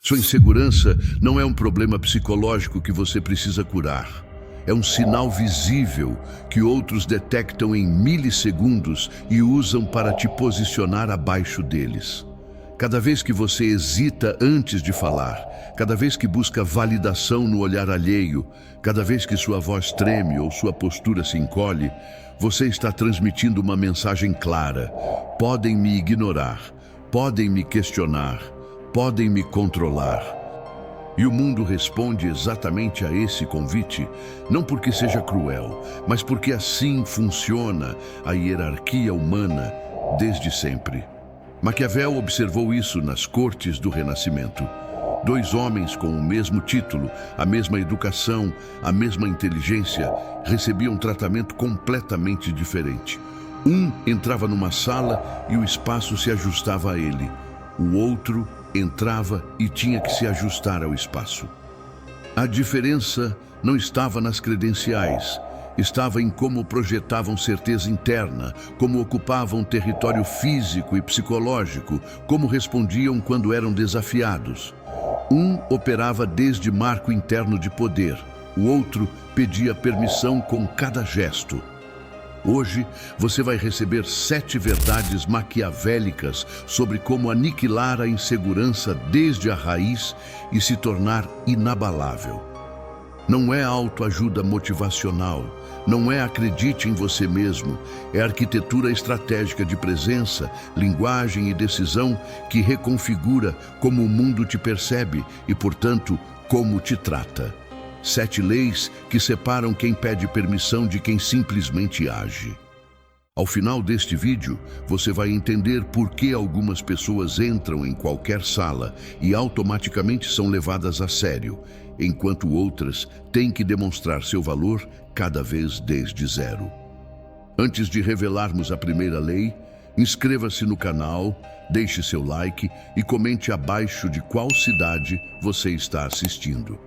Sua insegurança não é um problema psicológico que você precisa curar. É um sinal visível que outros detectam em milissegundos e usam para te posicionar abaixo deles. Cada vez que você hesita antes de falar, cada vez que busca validação no olhar alheio, cada vez que sua voz treme ou sua postura se encolhe, você está transmitindo uma mensagem clara. Podem me ignorar, podem me questionar, podem me controlar. E o mundo responde exatamente a esse convite, não porque seja cruel, mas porque assim funciona a hierarquia humana desde sempre. Maquiavel observou isso nas cortes do Renascimento. Dois homens com o mesmo título, a mesma educação, a mesma inteligência, recebiam um tratamento completamente diferente. Um entrava numa sala e o espaço se ajustava a ele. O outro entrava e tinha que se ajustar ao espaço. A diferença não estava nas credenciais, estava em como projetavam certeza interna, como ocupavam território físico e psicológico, como respondiam quando eram desafiados. Um operava desde marco interno de poder, o outro pedia permissão com cada gesto. Hoje, você vai receber 7 verdades maquiavélicas sobre como aniquilar a insegurança desde a raiz e se tornar inabalável. Não é autoajuda motivacional, não é acredite em você mesmo, é arquitetura estratégica de presença, linguagem e decisão que reconfigura como o mundo te percebe e, portanto, como te trata. 7 leis que separam quem pede permissão de quem simplesmente age. Ao final deste vídeo, você vai entender por que algumas pessoas entram em qualquer sala e automaticamente são levadas a sério, enquanto outras têm que demonstrar seu valor cada vez desde zero. Antes de revelarmos a primeira lei, inscreva-se no canal, deixe seu like e comente abaixo de qual cidade você está assistindo.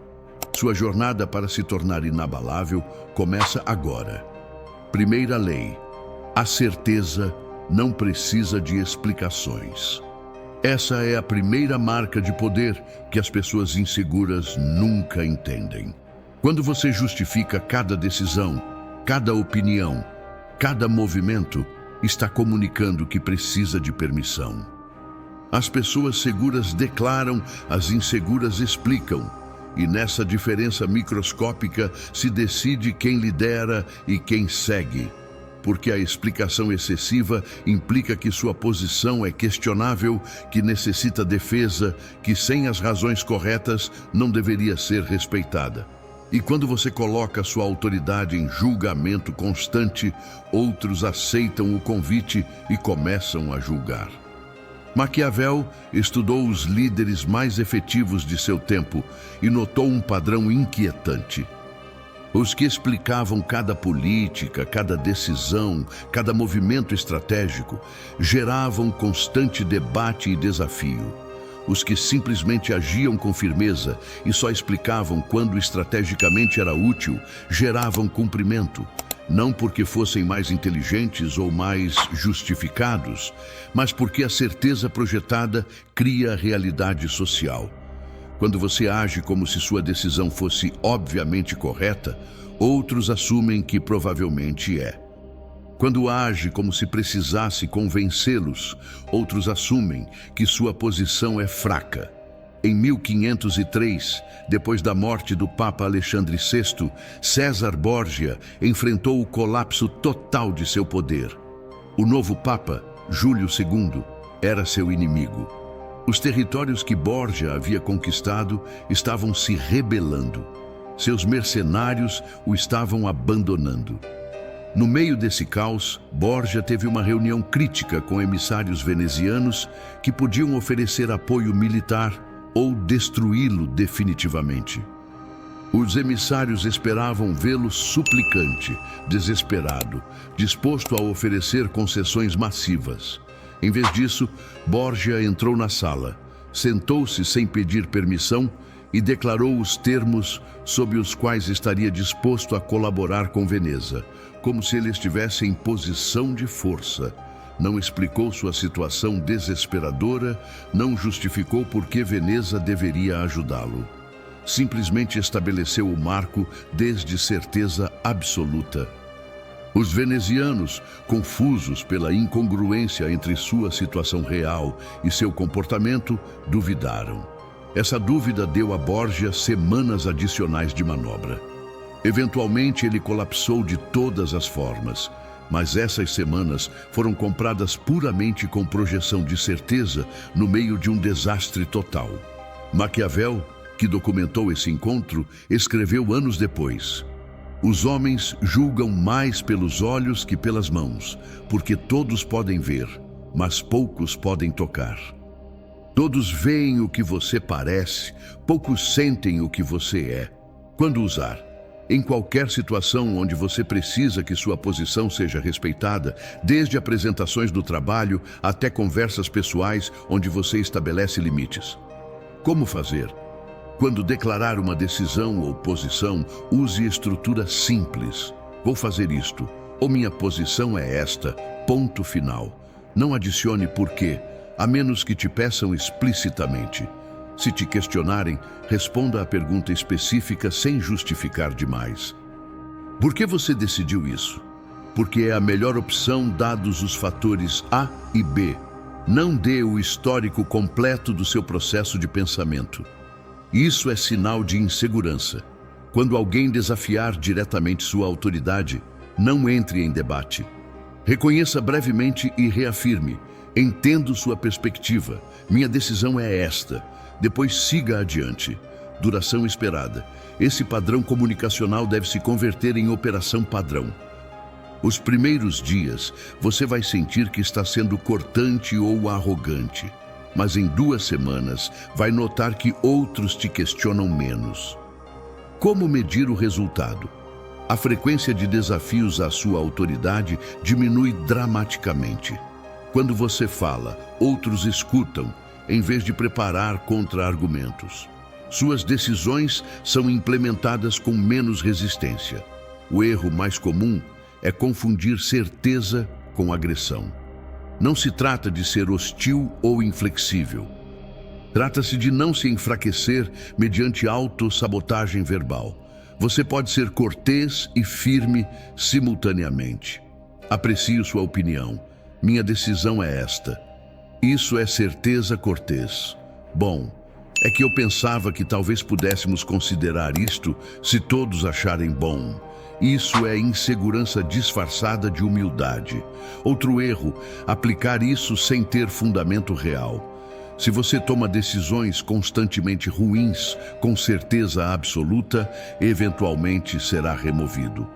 Sua jornada para se tornar inabalável começa agora. Primeira lei: a certeza não precisa de explicações. Essa é a primeira marca de poder que as pessoas inseguras nunca entendem. Quando você justifica cada decisão, cada opinião, cada movimento, está comunicando que precisa de permissão. As pessoas seguras declaram, as inseguras explicam. E nessa diferença microscópica se decide quem lidera e quem segue. Porque a explicação excessiva implica que sua posição é questionável, que necessita defesa, que sem as razões corretas não deveria ser respeitada. E quando você coloca sua autoridade em julgamento constante, outros aceitam o convite e começam a julgar. Maquiavel estudou os líderes mais efetivos de seu tempo e notou um padrão inquietante. Os que explicavam cada política, cada decisão, cada movimento estratégico, geravam constante debate e desafio. Os que simplesmente agiam com firmeza e só explicavam quando estrategicamente era útil, geravam cumprimento. Não porque fossem mais inteligentes ou mais justificados, mas porque a certeza projetada cria a realidade social. Quando você age como se sua decisão fosse obviamente correta, outros assumem que provavelmente é. Quando age como se precisasse convencê-los, outros assumem que sua posição é fraca. Em 1503, depois da morte do Papa Alexandre VI, César Borgia enfrentou o colapso total de seu poder. O novo Papa, Júlio II, era seu inimigo. Os territórios que Borgia havia conquistado estavam se rebelando. Seus mercenários o estavam abandonando. No meio desse caos, Borgia teve uma reunião crítica com emissários venezianos que podiam oferecer apoio militar ou destruí-lo definitivamente. Os emissários esperavam vê-lo suplicante, desesperado, disposto a oferecer concessões massivas. Em vez disso, Borgia entrou na sala, sentou-se sem pedir permissão e declarou os termos sob os quais estaria disposto a colaborar com Veneza, como se ele estivesse em posição de força. Não explicou sua situação desesperadora, não justificou por que Veneza deveria ajudá-lo. Simplesmente estabeleceu o marco desde certeza absoluta. Os venezianos, confusos pela incongruência entre sua situação real e seu comportamento, duvidaram. Essa dúvida deu a Borgia semanas adicionais de manobra. Eventualmente ele colapsou de todas as formas, mas essas semanas foram compradas puramente com projeção de certeza no meio de um desastre total. Maquiavel, que documentou esse encontro, escreveu anos depois: os homens julgam mais pelos olhos que pelas mãos, porque todos podem ver, mas poucos podem tocar. Todos veem o que você parece, poucos sentem o que você é. Quando usar? Em qualquer situação onde você precisa que sua posição seja respeitada, desde apresentações do trabalho até conversas pessoais onde você estabelece limites. Como fazer? Quando declarar uma decisão ou posição, use estrutura simples. Vou fazer isto, ou minha posição é esta, ponto final. Não adicione porquê, a menos que te peçam explicitamente. Se te questionarem, responda à pergunta específica sem justificar demais. Por que você decidiu isso? Porque é a melhor opção dados os fatores A e B. Não dê o histórico completo do seu processo de pensamento. Isso é sinal de insegurança. Quando alguém desafiar diretamente sua autoridade, não entre em debate. Reconheça brevemente e reafirme: entendo sua perspectiva, minha decisão é esta. Depois siga adiante. Duração esperada. Esse padrão comunicacional deve se converter em operação padrão. Os primeiros dias, você vai sentir que está sendo cortante ou arrogante. Mas em 2 semanas, vai notar que outros te questionam menos. Como medir o resultado? A frequência de desafios à sua autoridade diminui dramaticamente. Quando você fala, outros escutam, em vez de preparar contra-argumentos. Suas decisões são implementadas com menos resistência. O erro mais comum é confundir certeza com agressão. Não se trata de ser hostil ou inflexível. Trata-se de não se enfraquecer mediante autossabotagem verbal. Você pode ser cortês e firme simultaneamente. Aprecio sua opinião. Minha decisão é esta. Isso é certeza cortês. Bom, é que eu pensava que talvez pudéssemos considerar isto se todos acharem bom. Isso é insegurança disfarçada de humildade. Outro erro, aplicar isso sem ter fundamento real. Se você toma decisões constantemente ruins, com certeza absoluta, eventualmente será removido.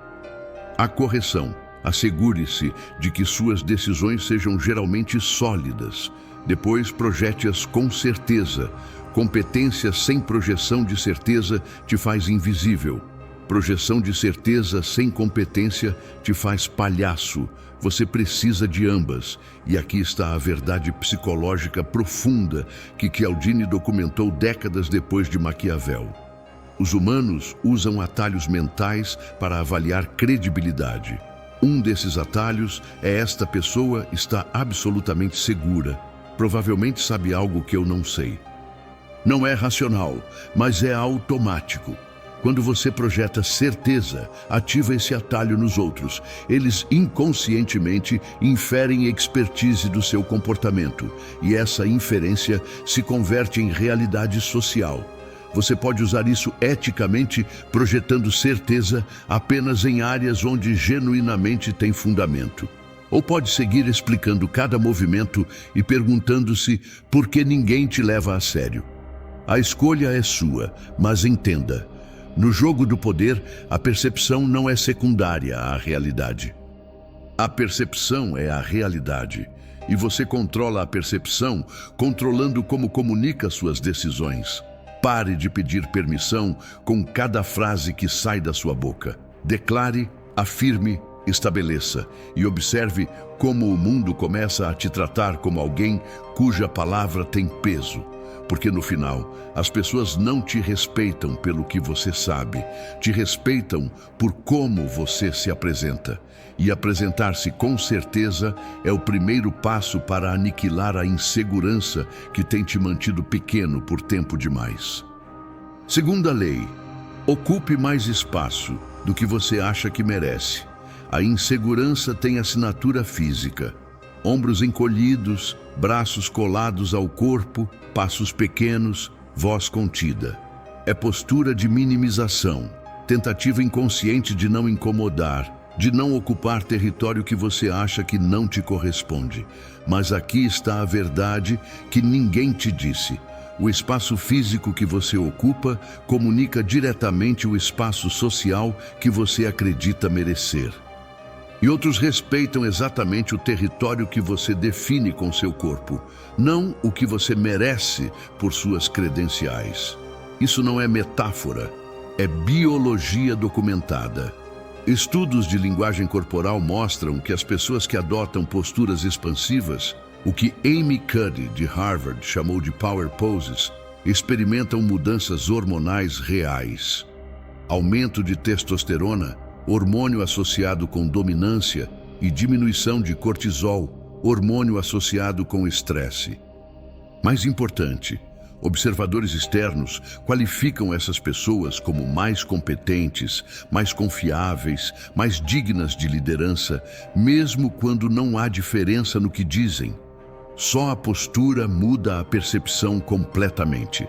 A correção. Assegure-se de que suas decisões sejam geralmente sólidas. Depois, projete-as com certeza. Competência sem projeção de certeza te faz invisível. Projeção de certeza sem competência te faz palhaço. Você precisa de ambas. E aqui está a verdade psicológica profunda que Cialdini documentou décadas depois de Maquiavel. Os humanos usam atalhos mentais para avaliar credibilidade. Um desses atalhos é: esta pessoa está absolutamente segura. Provavelmente sabe algo que eu não sei. Não é racional, mas é automático. Quando você projeta certeza, ativa esse atalho nos outros. Eles inconscientemente inferem expertise do seu comportamento, e essa inferência se converte em realidade social. Você pode usar isso eticamente, projetando certeza apenas em áreas onde genuinamente tem fundamento. Ou pode seguir explicando cada movimento e perguntando-se por que ninguém te leva a sério. A escolha é sua, mas entenda: no jogo do poder, a percepção não é secundária à realidade. A percepção é a realidade, e você controla a percepção controlando como comunica suas decisões. Pare de pedir permissão com cada frase que sai da sua boca. Declare, afirme, estabeleça e observe como o mundo começa a te tratar como alguém cuja palavra tem peso. Porque no final, as pessoas não te respeitam pelo que você sabe, te respeitam por como você se apresenta. E apresentar-se com certeza é o primeiro passo para aniquilar a insegurança que tem te mantido pequeno por tempo demais. Segunda lei: ocupe mais espaço do que você acha que merece. A insegurança tem assinatura física. Ombros encolhidos, braços colados ao corpo, passos pequenos, voz contida. É postura de minimização, tentativa inconsciente de não incomodar, de não ocupar território que você acha que não te corresponde. Mas aqui está a verdade que ninguém te disse. O espaço físico que você ocupa comunica diretamente o espaço social que você acredita merecer. E outros respeitam exatamente o território que você define com seu corpo, não o que você merece por suas credenciais. Isso não é metáfora, é biologia documentada. Estudos de linguagem corporal mostram que as pessoas que adotam posturas expansivas, o que Amy Cuddy, de Harvard, chamou de power poses, experimentam mudanças hormonais reais. Aumento de testosterona, hormônio associado com dominância, e diminuição de cortisol, hormônio associado com estresse. Mais importante, observadores externos qualificam essas pessoas como mais competentes, mais confiáveis, mais dignas de liderança, mesmo quando não há diferença no que dizem. Só a postura muda a percepção completamente.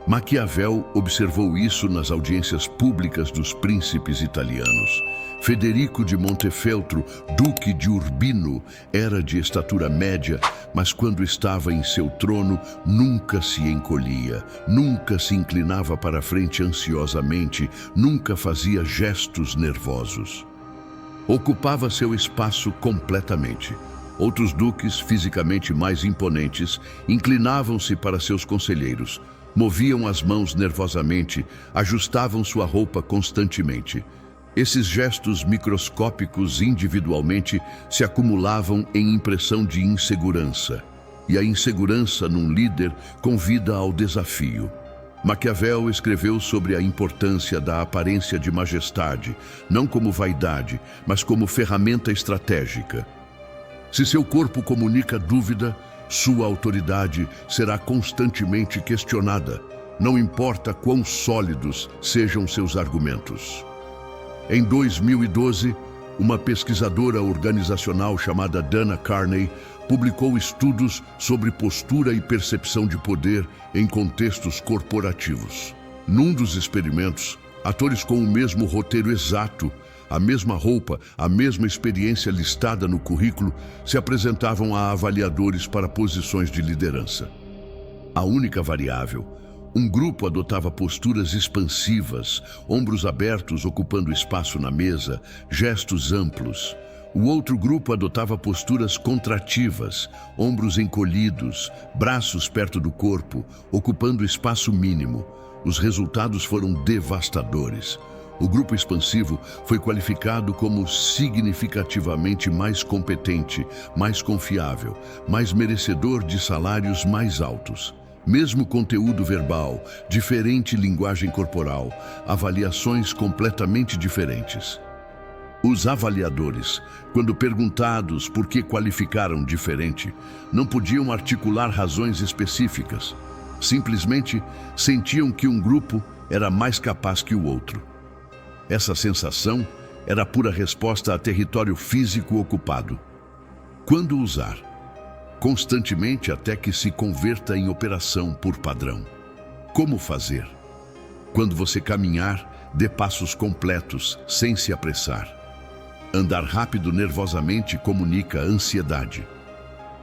Maquiavel observou isso nas audiências públicas dos príncipes italianos. Federico de Montefeltro, duque de Urbino, era de estatura média, mas quando estava em seu trono, nunca se encolhia, nunca se inclinava para a frente ansiosamente, nunca fazia gestos nervosos. Ocupava seu espaço completamente. Outros duques, fisicamente mais imponentes, inclinavam-se para seus conselheiros, moviam as mãos nervosamente, ajustavam sua roupa constantemente. Esses gestos microscópicos individualmente se acumulavam em impressão de insegurança. E a insegurança num líder convida ao desafio. Maquiavel escreveu sobre a importância da aparência de majestade, não como vaidade, mas como ferramenta estratégica. Se seu corpo comunica dúvida, sua autoridade será constantemente questionada, não importa quão sólidos sejam seus argumentos. Em 2012, uma pesquisadora organizacional chamada Dana Carney publicou estudos sobre postura e percepção de poder em contextos corporativos. Num dos experimentos, atores com o mesmo roteiro exato, a mesma roupa, a mesma experiência listada no currículo, se apresentavam a avaliadores para posições de liderança. A única variável: um grupo adotava posturas expansivas, ombros abertos ocupando espaço na mesa, gestos amplos. O outro grupo adotava posturas contrativas, ombros encolhidos, braços perto do corpo, ocupando espaço mínimo. Os resultados foram devastadores. O grupo expansivo foi qualificado como significativamente mais competente, mais confiável, mais merecedor de salários mais altos. Mesmo conteúdo verbal, diferente linguagem corporal, avaliações completamente diferentes. Os avaliadores, quando perguntados por que qualificaram diferente, não podiam articular razões específicas. Simplesmente sentiam que um grupo era mais capaz que o outro. Essa sensação era a pura resposta a território físico ocupado. Quando usar? Constantemente até que se converta em operação por padrão. Como fazer? Quando você caminhar, dê passos completos, sem se apressar. Andar rápido nervosamente comunica ansiedade.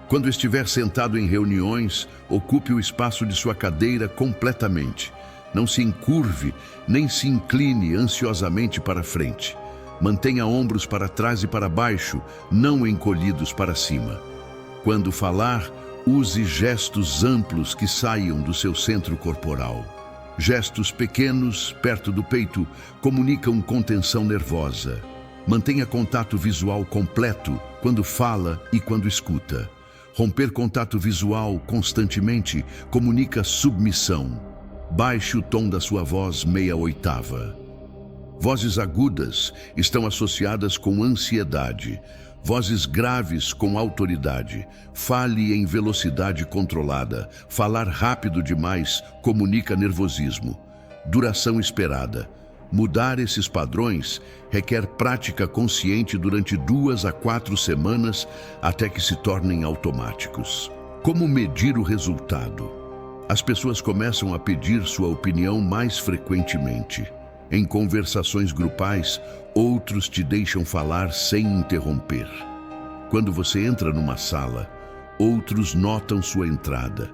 Quando estiver sentado em reuniões, ocupe o espaço de sua cadeira completamente. Não se encurve, nem se incline ansiosamente para frente. Mantenha ombros para trás e para baixo, não encolhidos para cima. Quando falar, use gestos amplos que saiam do seu centro corporal. Gestos pequenos, perto do peito, comunicam contenção nervosa. Mantenha contato visual completo quando fala e quando escuta. Romper contato visual constantemente comunica submissão. Baixe o tom da sua voz meia oitava. Vozes agudas estão associadas com ansiedade. Vozes graves com autoridade. Fale em velocidade controlada. Falar rápido demais comunica nervosismo. Duração esperada. Mudar esses padrões requer prática consciente durante 2 a 4 semanas até que se tornem automáticos. Como medir o resultado? As pessoas começam a pedir sua opinião mais frequentemente. Em conversações grupais, outros te deixam falar sem interromper. Quando você entra numa sala, outros notam sua entrada.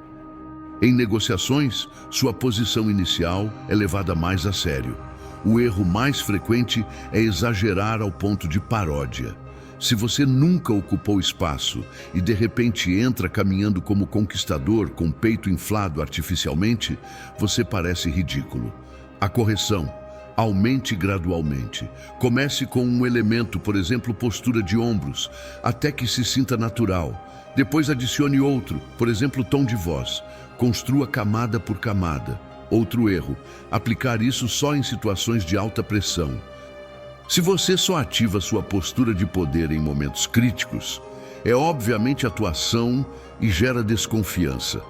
Em negociações, sua posição inicial é levada mais a sério. O erro mais frequente é exagerar ao ponto de paródia. Se você nunca ocupou espaço e de repente entra caminhando como conquistador com o peito inflado artificialmente, você parece ridículo. A correção: aumente gradualmente. Comece com um elemento, por exemplo, postura de ombros, até que se sinta natural. Depois adicione outro, por exemplo, tom de voz. Construa camada por camada. Outro erro: aplicar isso só em situações de alta pressão. Se você só ativa sua postura de poder em momentos críticos, é obviamente atuação e gera desconfiança.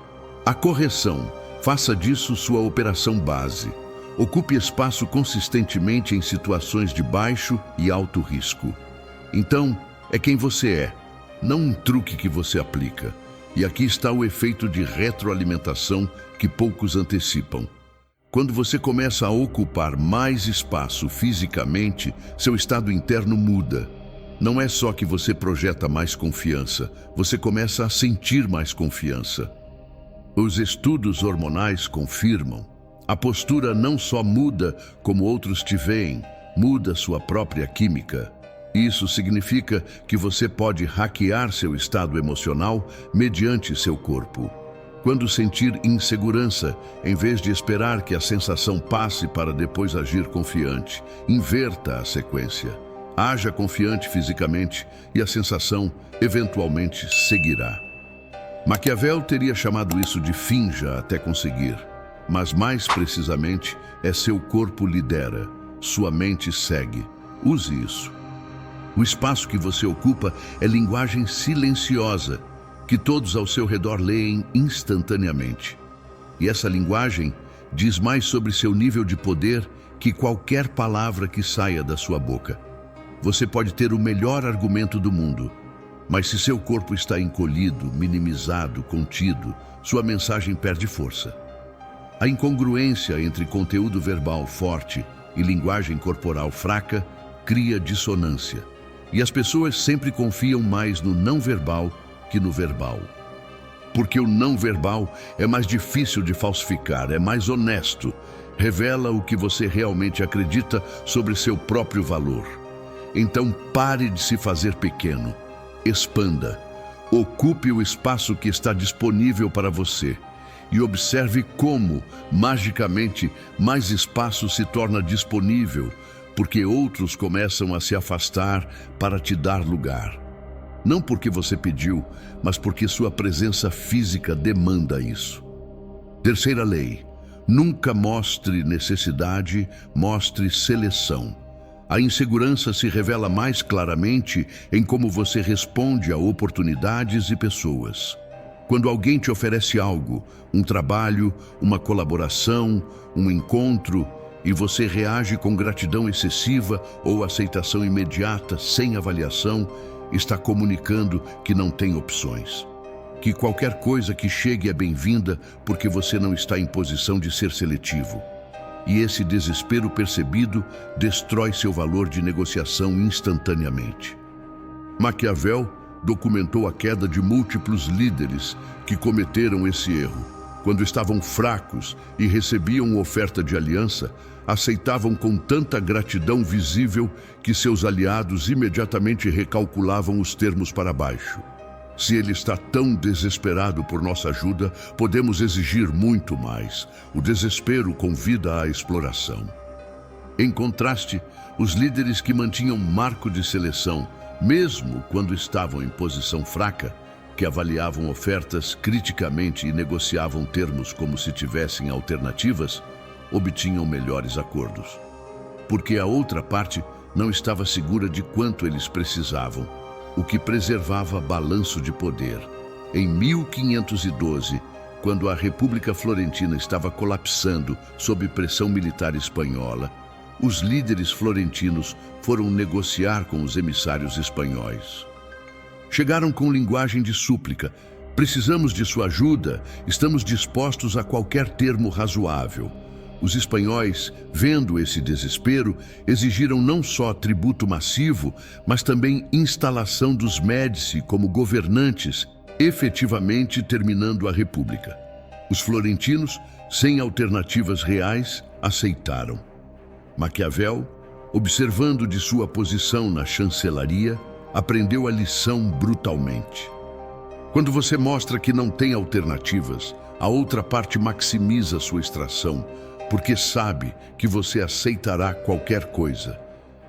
A correção: faça disso sua operação base. Ocupe espaço consistentemente em situações de baixo e alto risco. Então, é quem você é, não um truque que você aplica. E aqui está o efeito de retroalimentação que poucos antecipam. Quando você começa a ocupar mais espaço fisicamente, seu estado interno muda. Não é só que você projeta mais confiança, você começa a sentir mais confiança. Os estudos hormonais confirmam. A postura não só muda como outros te veem, muda sua própria química. Isso significa que você pode hackear seu estado emocional mediante seu corpo. Quando sentir insegurança, em vez de esperar que a sensação passe para depois agir confiante, inverta a sequência. Haja confiante fisicamente e a sensação eventualmente seguirá. Maquiavel teria chamado isso de finja até conseguir, mas mais precisamente é seu corpo lidera, sua mente segue. Use isso. O espaço que você ocupa é linguagem silenciosa, que todos ao seu redor leem instantaneamente. E essa linguagem diz mais sobre seu nível de poder que qualquer palavra que saia da sua boca. Você pode ter o melhor argumento do mundo, mas se seu corpo está encolhido, minimizado, contido, sua mensagem perde força. A incongruência entre conteúdo verbal forte e linguagem corporal fraca cria dissonância. E as pessoas sempre confiam mais no não verbal que no verbal. Porque o não verbal é mais difícil de falsificar, é mais honesto, revela o que você realmente acredita sobre seu próprio valor. Então pare de se fazer pequeno, expanda, ocupe o espaço que está disponível para você e observe como, magicamente, mais espaço se torna disponível, porque outros começam a se afastar para te dar lugar. Não porque você pediu, mas porque sua presença física demanda isso. Terceira lei: nunca mostre necessidade, mostre seleção. A insegurança se revela mais claramente em como você responde a oportunidades e pessoas. Quando alguém te oferece algo, um trabalho, uma colaboração, um encontro, e você reage com gratidão excessiva ou aceitação imediata, sem avaliação, está comunicando que não tem opções. Que qualquer coisa que chegue é bem-vinda porque você não está em posição de ser seletivo. E esse desespero percebido destrói seu valor de negociação instantaneamente. Maquiavel documentou a queda de múltiplos líderes que cometeram esse erro. Quando estavam fracos e recebiam oferta de aliança, aceitavam com tanta gratidão visível que seus aliados imediatamente recalculavam os termos para baixo. Se ele está tão desesperado por nossa ajuda, podemos exigir muito mais. O desespero convida à exploração. Em contraste, os líderes que mantinham marco de seleção, mesmo quando estavam em posição fraca, que avaliavam ofertas criticamente e negociavam termos como se tivessem alternativas, obtinham melhores acordos. Porque a outra parte não estava segura de quanto eles precisavam, o que preservava balanço de poder. Em 1512, quando a República Florentina estava colapsando sob pressão militar espanhola, os líderes florentinos foram negociar com os emissários espanhóis. Chegaram com linguagem de súplica: precisamos de sua ajuda, estamos dispostos a qualquer termo razoável. Os espanhóis, vendo esse desespero, exigiram não só tributo massivo, mas também instalação dos Médici como governantes, efetivamente terminando a República. Os florentinos, sem alternativas reais, aceitaram. Maquiavel, observando de sua posição na chancelaria, aprendeu a lição brutalmente. Quando você mostra que não tem alternativas, a outra parte maximiza sua extração, porque sabe que você aceitará qualquer coisa.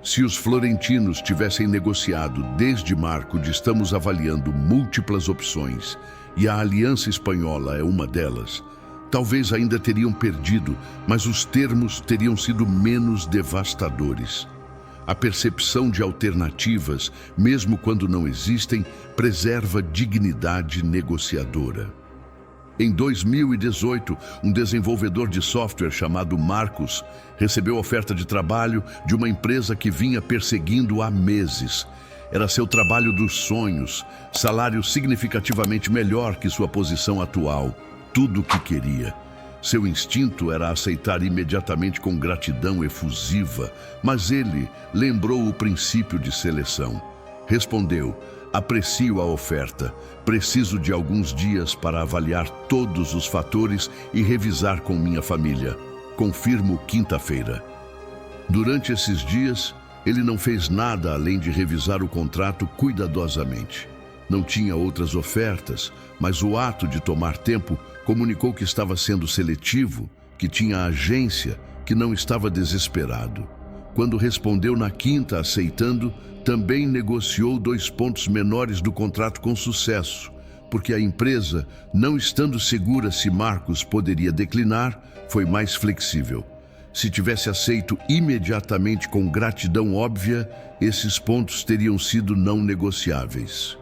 Se os florentinos tivessem negociado desde março de estamos avaliando múltiplas opções, e a Aliança Espanhola é uma delas, talvez ainda teriam perdido, mas os termos teriam sido menos devastadores. A percepção de alternativas, mesmo quando não existem, preserva dignidade negociadora. Em 2018, um desenvolvedor de software chamado Marcos recebeu oferta de trabalho de uma empresa que vinha perseguindo há meses. Era seu trabalho dos sonhos, salário significativamente melhor que sua posição atual, tudo o que queria. Seu instinto era aceitar imediatamente com gratidão efusiva, mas ele lembrou o princípio de seleção. Respondeu: aprecio a oferta, preciso de alguns dias para avaliar todos os fatores e revisar com minha família. Confirmo quinta-feira. Durante esses dias, ele não fez nada além de revisar o contrato cuidadosamente. Não tinha outras ofertas, mas o ato de tomar tempo comunicou que estava sendo seletivo, que tinha agência, que não estava desesperado. Quando respondeu na quinta aceitando, também negociou 2 pontos menores do contrato com sucesso, porque a empresa, não estando segura se Marcos poderia declinar, foi mais flexível. Se tivesse aceito imediatamente com gratidão óbvia, esses pontos teriam sido não negociáveis.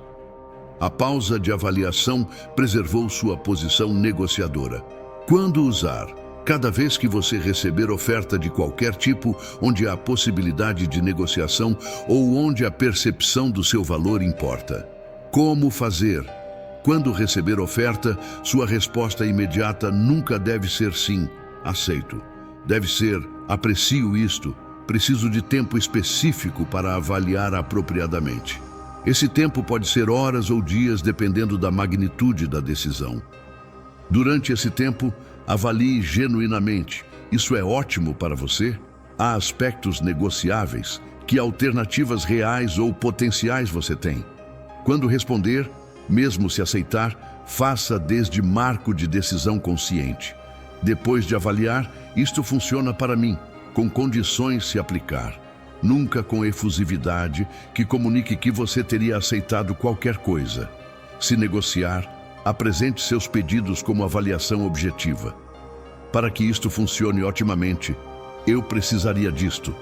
A pausa de avaliação preservou sua posição negociadora. Quando usar? Cada vez que você receber oferta de qualquer tipo, onde há possibilidade de negociação ou onde a percepção do seu valor importa. Como fazer? Quando receber oferta, sua resposta imediata nunca deve ser sim, aceito. Deve ser, aprecio isto, preciso de tempo específico para avaliar apropriadamente. Esse tempo pode ser horas ou dias, dependendo da magnitude da decisão. Durante esse tempo, avalie genuinamente. Isso é ótimo para você? Há aspectos negociáveis? Que alternativas reais ou potenciais você tem? Quando responder, mesmo se aceitar, faça desde marco de decisão consciente. Depois de avaliar, isto funciona para mim, com condições se aplicar. Nunca com efusividade, que comunique que você teria aceitado qualquer coisa. Se negociar, apresente seus pedidos como avaliação objetiva. Para que isto funcione otimamente, eu precisaria disto.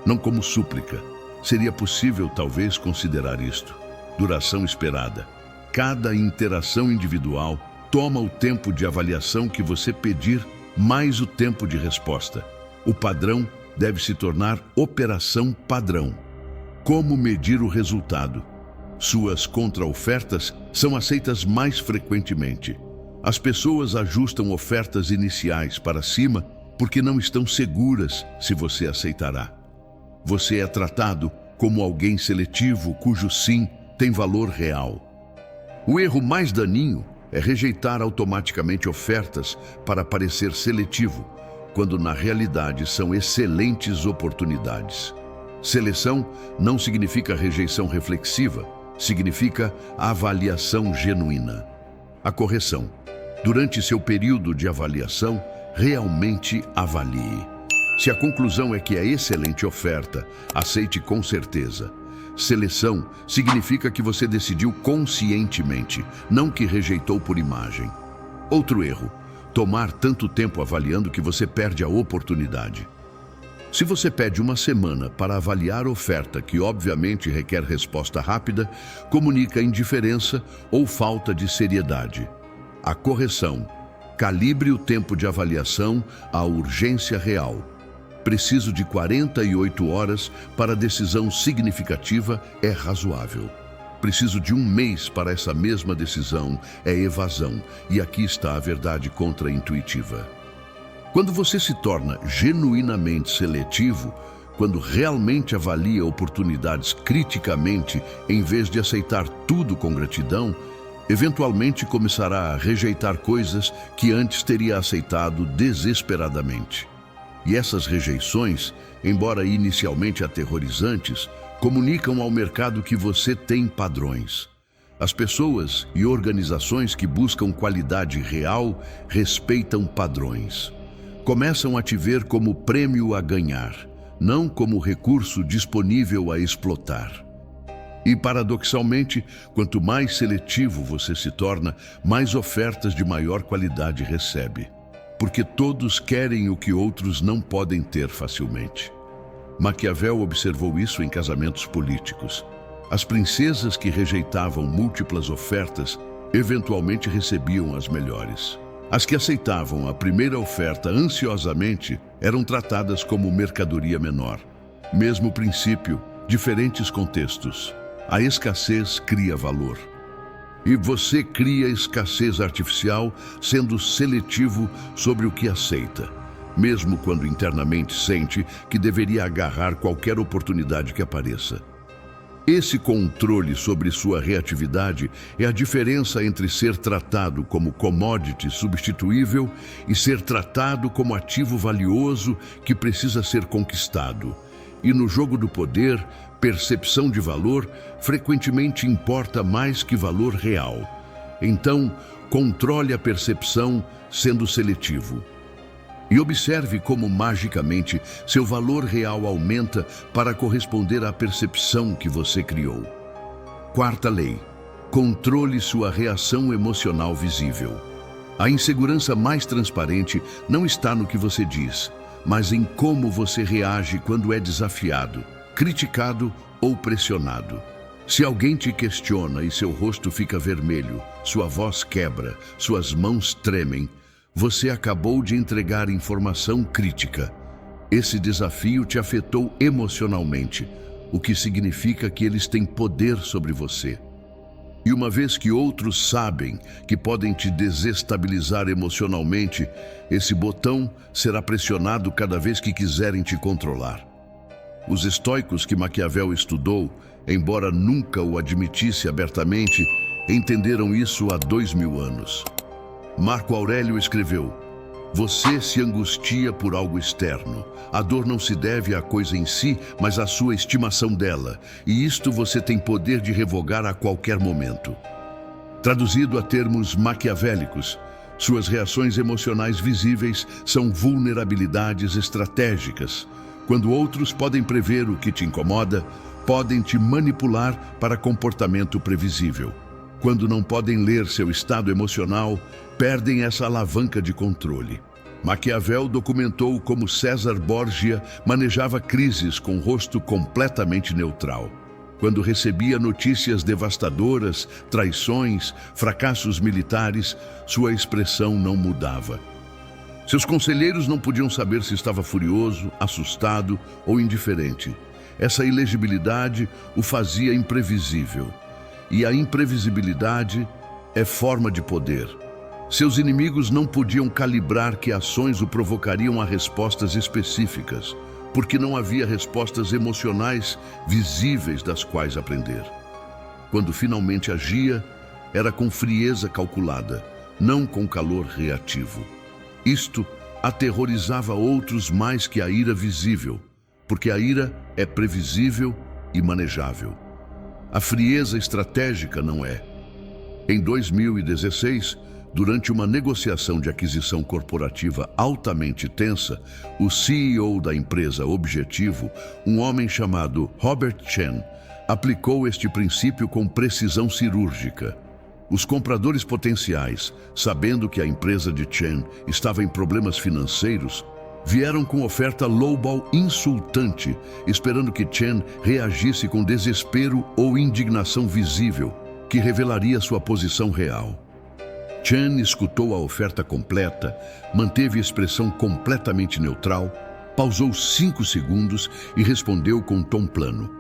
Não como súplica. Seria possível, talvez, considerar isto. Duração esperada. Cada interação individual toma o tempo de avaliação que você pedir, mais o tempo de resposta. O padrão deve se tornar operação padrão. Como medir o resultado? Suas contra-ofertas são aceitas mais frequentemente. As pessoas ajustam ofertas iniciais para cima porque não estão seguras se você aceitará. Você é tratado como alguém seletivo cujo sim tem valor real. O erro mais daninho é rejeitar automaticamente ofertas para parecer seletivo, quando na realidade são excelentes oportunidades. Seleção não significa rejeição reflexiva, significa avaliação genuína. A correção. Durante seu período de avaliação, realmente avalie. Se a conclusão é que é excelente oferta, aceite com certeza. Seleção significa que você decidiu conscientemente, não que rejeitou por imagem. Outro erro: tomar tanto tempo avaliando que você perde a oportunidade. Se você pede uma semana para avaliar a oferta, que obviamente requer resposta rápida, comunica indiferença ou falta de seriedade. A correção: calibre o tempo de avaliação à urgência real. Preciso de 48 horas para decisão significativa é razoável. Preciso de um mês para essa mesma decisão é evasão, e aqui está a verdade contra-intuitiva. Quando você se torna genuinamente seletivo, quando realmente avalia oportunidades criticamente em vez de aceitar tudo com gratidão, eventualmente começará a rejeitar coisas que antes teria aceitado desesperadamente. E essas rejeições, embora inicialmente aterrorizantes, comunicam ao mercado que você tem padrões. As pessoas e organizações que buscam qualidade real respeitam padrões. Começam a te ver como prêmio a ganhar, não como recurso disponível a explotar. E, paradoxalmente, quanto mais seletivo você se torna, mais ofertas de maior qualidade recebe. Porque todos querem o que outros não podem ter facilmente. Maquiavel observou isso em casamentos políticos. As princesas que rejeitavam múltiplas ofertas eventualmente recebiam as melhores. As que aceitavam a primeira oferta ansiosamente eram tratadas como mercadoria menor. Mesmo princípio, diferentes contextos. A escassez cria valor. E você cria escassez artificial sendo seletivo sobre o que aceita, mesmo quando internamente sente que deveria agarrar qualquer oportunidade que apareça. Esse controle sobre sua reatividade é a diferença entre ser tratado como commodity substituível e ser tratado como ativo valioso que precisa ser conquistado. E no jogo do poder, percepção de valor frequentemente importa mais que valor real. Então, controle a percepção sendo seletivo. E observe como magicamente seu valor real aumenta para corresponder à percepção que você criou. Quarta lei: controle sua reação emocional visível. A insegurança mais transparente não está no que você diz, mas em como você reage quando é desafiado, criticado ou pressionado. Se alguém te questiona e seu rosto fica vermelho, sua voz quebra, suas mãos tremem, você acabou de entregar informação crítica. Esse desafio te afetou emocionalmente, o que significa que eles têm poder sobre você. E uma vez que outros sabem que podem te desestabilizar emocionalmente, esse botão será pressionado cada vez que quiserem te controlar. Os estoicos que Maquiavel estudou, embora nunca o admitisse abertamente, entenderam isso há 2000 anos. Marco Aurélio escreveu: você se angustia por algo externo. A dor não se deve à coisa em si, mas à sua estimação dela, e isto você tem poder de revogar a qualquer momento. Traduzido a termos maquiavélicos, suas reações emocionais visíveis são vulnerabilidades estratégicas. Quando outros podem prever o que te incomoda, podem te manipular para comportamento previsível. Quando não podem ler seu estado emocional, perdem essa alavanca de controle. Maquiavel documentou como César Borgia manejava crises com o rosto completamente neutral. Quando recebia notícias devastadoras, traições, fracassos militares, sua expressão não mudava. Seus conselheiros não podiam saber se estava furioso, assustado ou indiferente. Essa ilegibilidade o fazia imprevisível. E a imprevisibilidade é forma de poder. Seus inimigos não podiam calibrar que ações o provocariam a respostas específicas, porque não havia respostas emocionais visíveis das quais aprender. Quando finalmente agia, era com frieza calculada, não com calor reativo. Isto aterrorizava outros mais que a ira visível, porque a ira é previsível e manejável. A frieza estratégica não é. Em 2016, durante uma negociação de aquisição corporativa altamente tensa, o CEO da empresa Objetivo, um homem chamado Robert Chen, aplicou este princípio com precisão cirúrgica. Os compradores potenciais, sabendo que a empresa de Chen estava em problemas financeiros, vieram com oferta lowball insultante, esperando que Chen reagisse com desespero ou indignação visível, que revelaria sua posição real. Chen escutou a oferta completa, manteve a expressão completamente neutral, pausou 5 segundos e respondeu com um tom plano.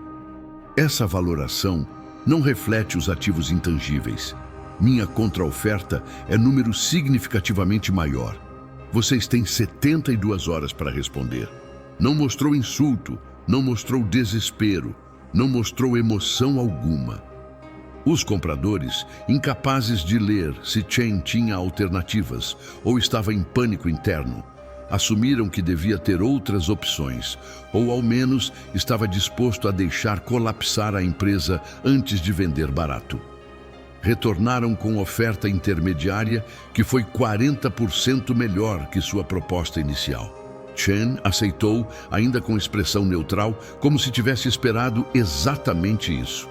Essa valoração não reflete os ativos intangíveis. Minha contra-oferta é número significativamente maior. Vocês têm 72 horas para responder. Não mostrou insulto, não mostrou desespero, não mostrou emoção alguma. Os compradores, incapazes de ler se Chen tinha alternativas ou estava em pânico interno, assumiram que devia ter outras opções, ou ao menos estava disposto a deixar colapsar a empresa antes de vender barato. Retornaram com oferta intermediária que foi 40% melhor que sua proposta inicial. Chen aceitou, ainda com expressão neutral, como se tivesse esperado exatamente isso.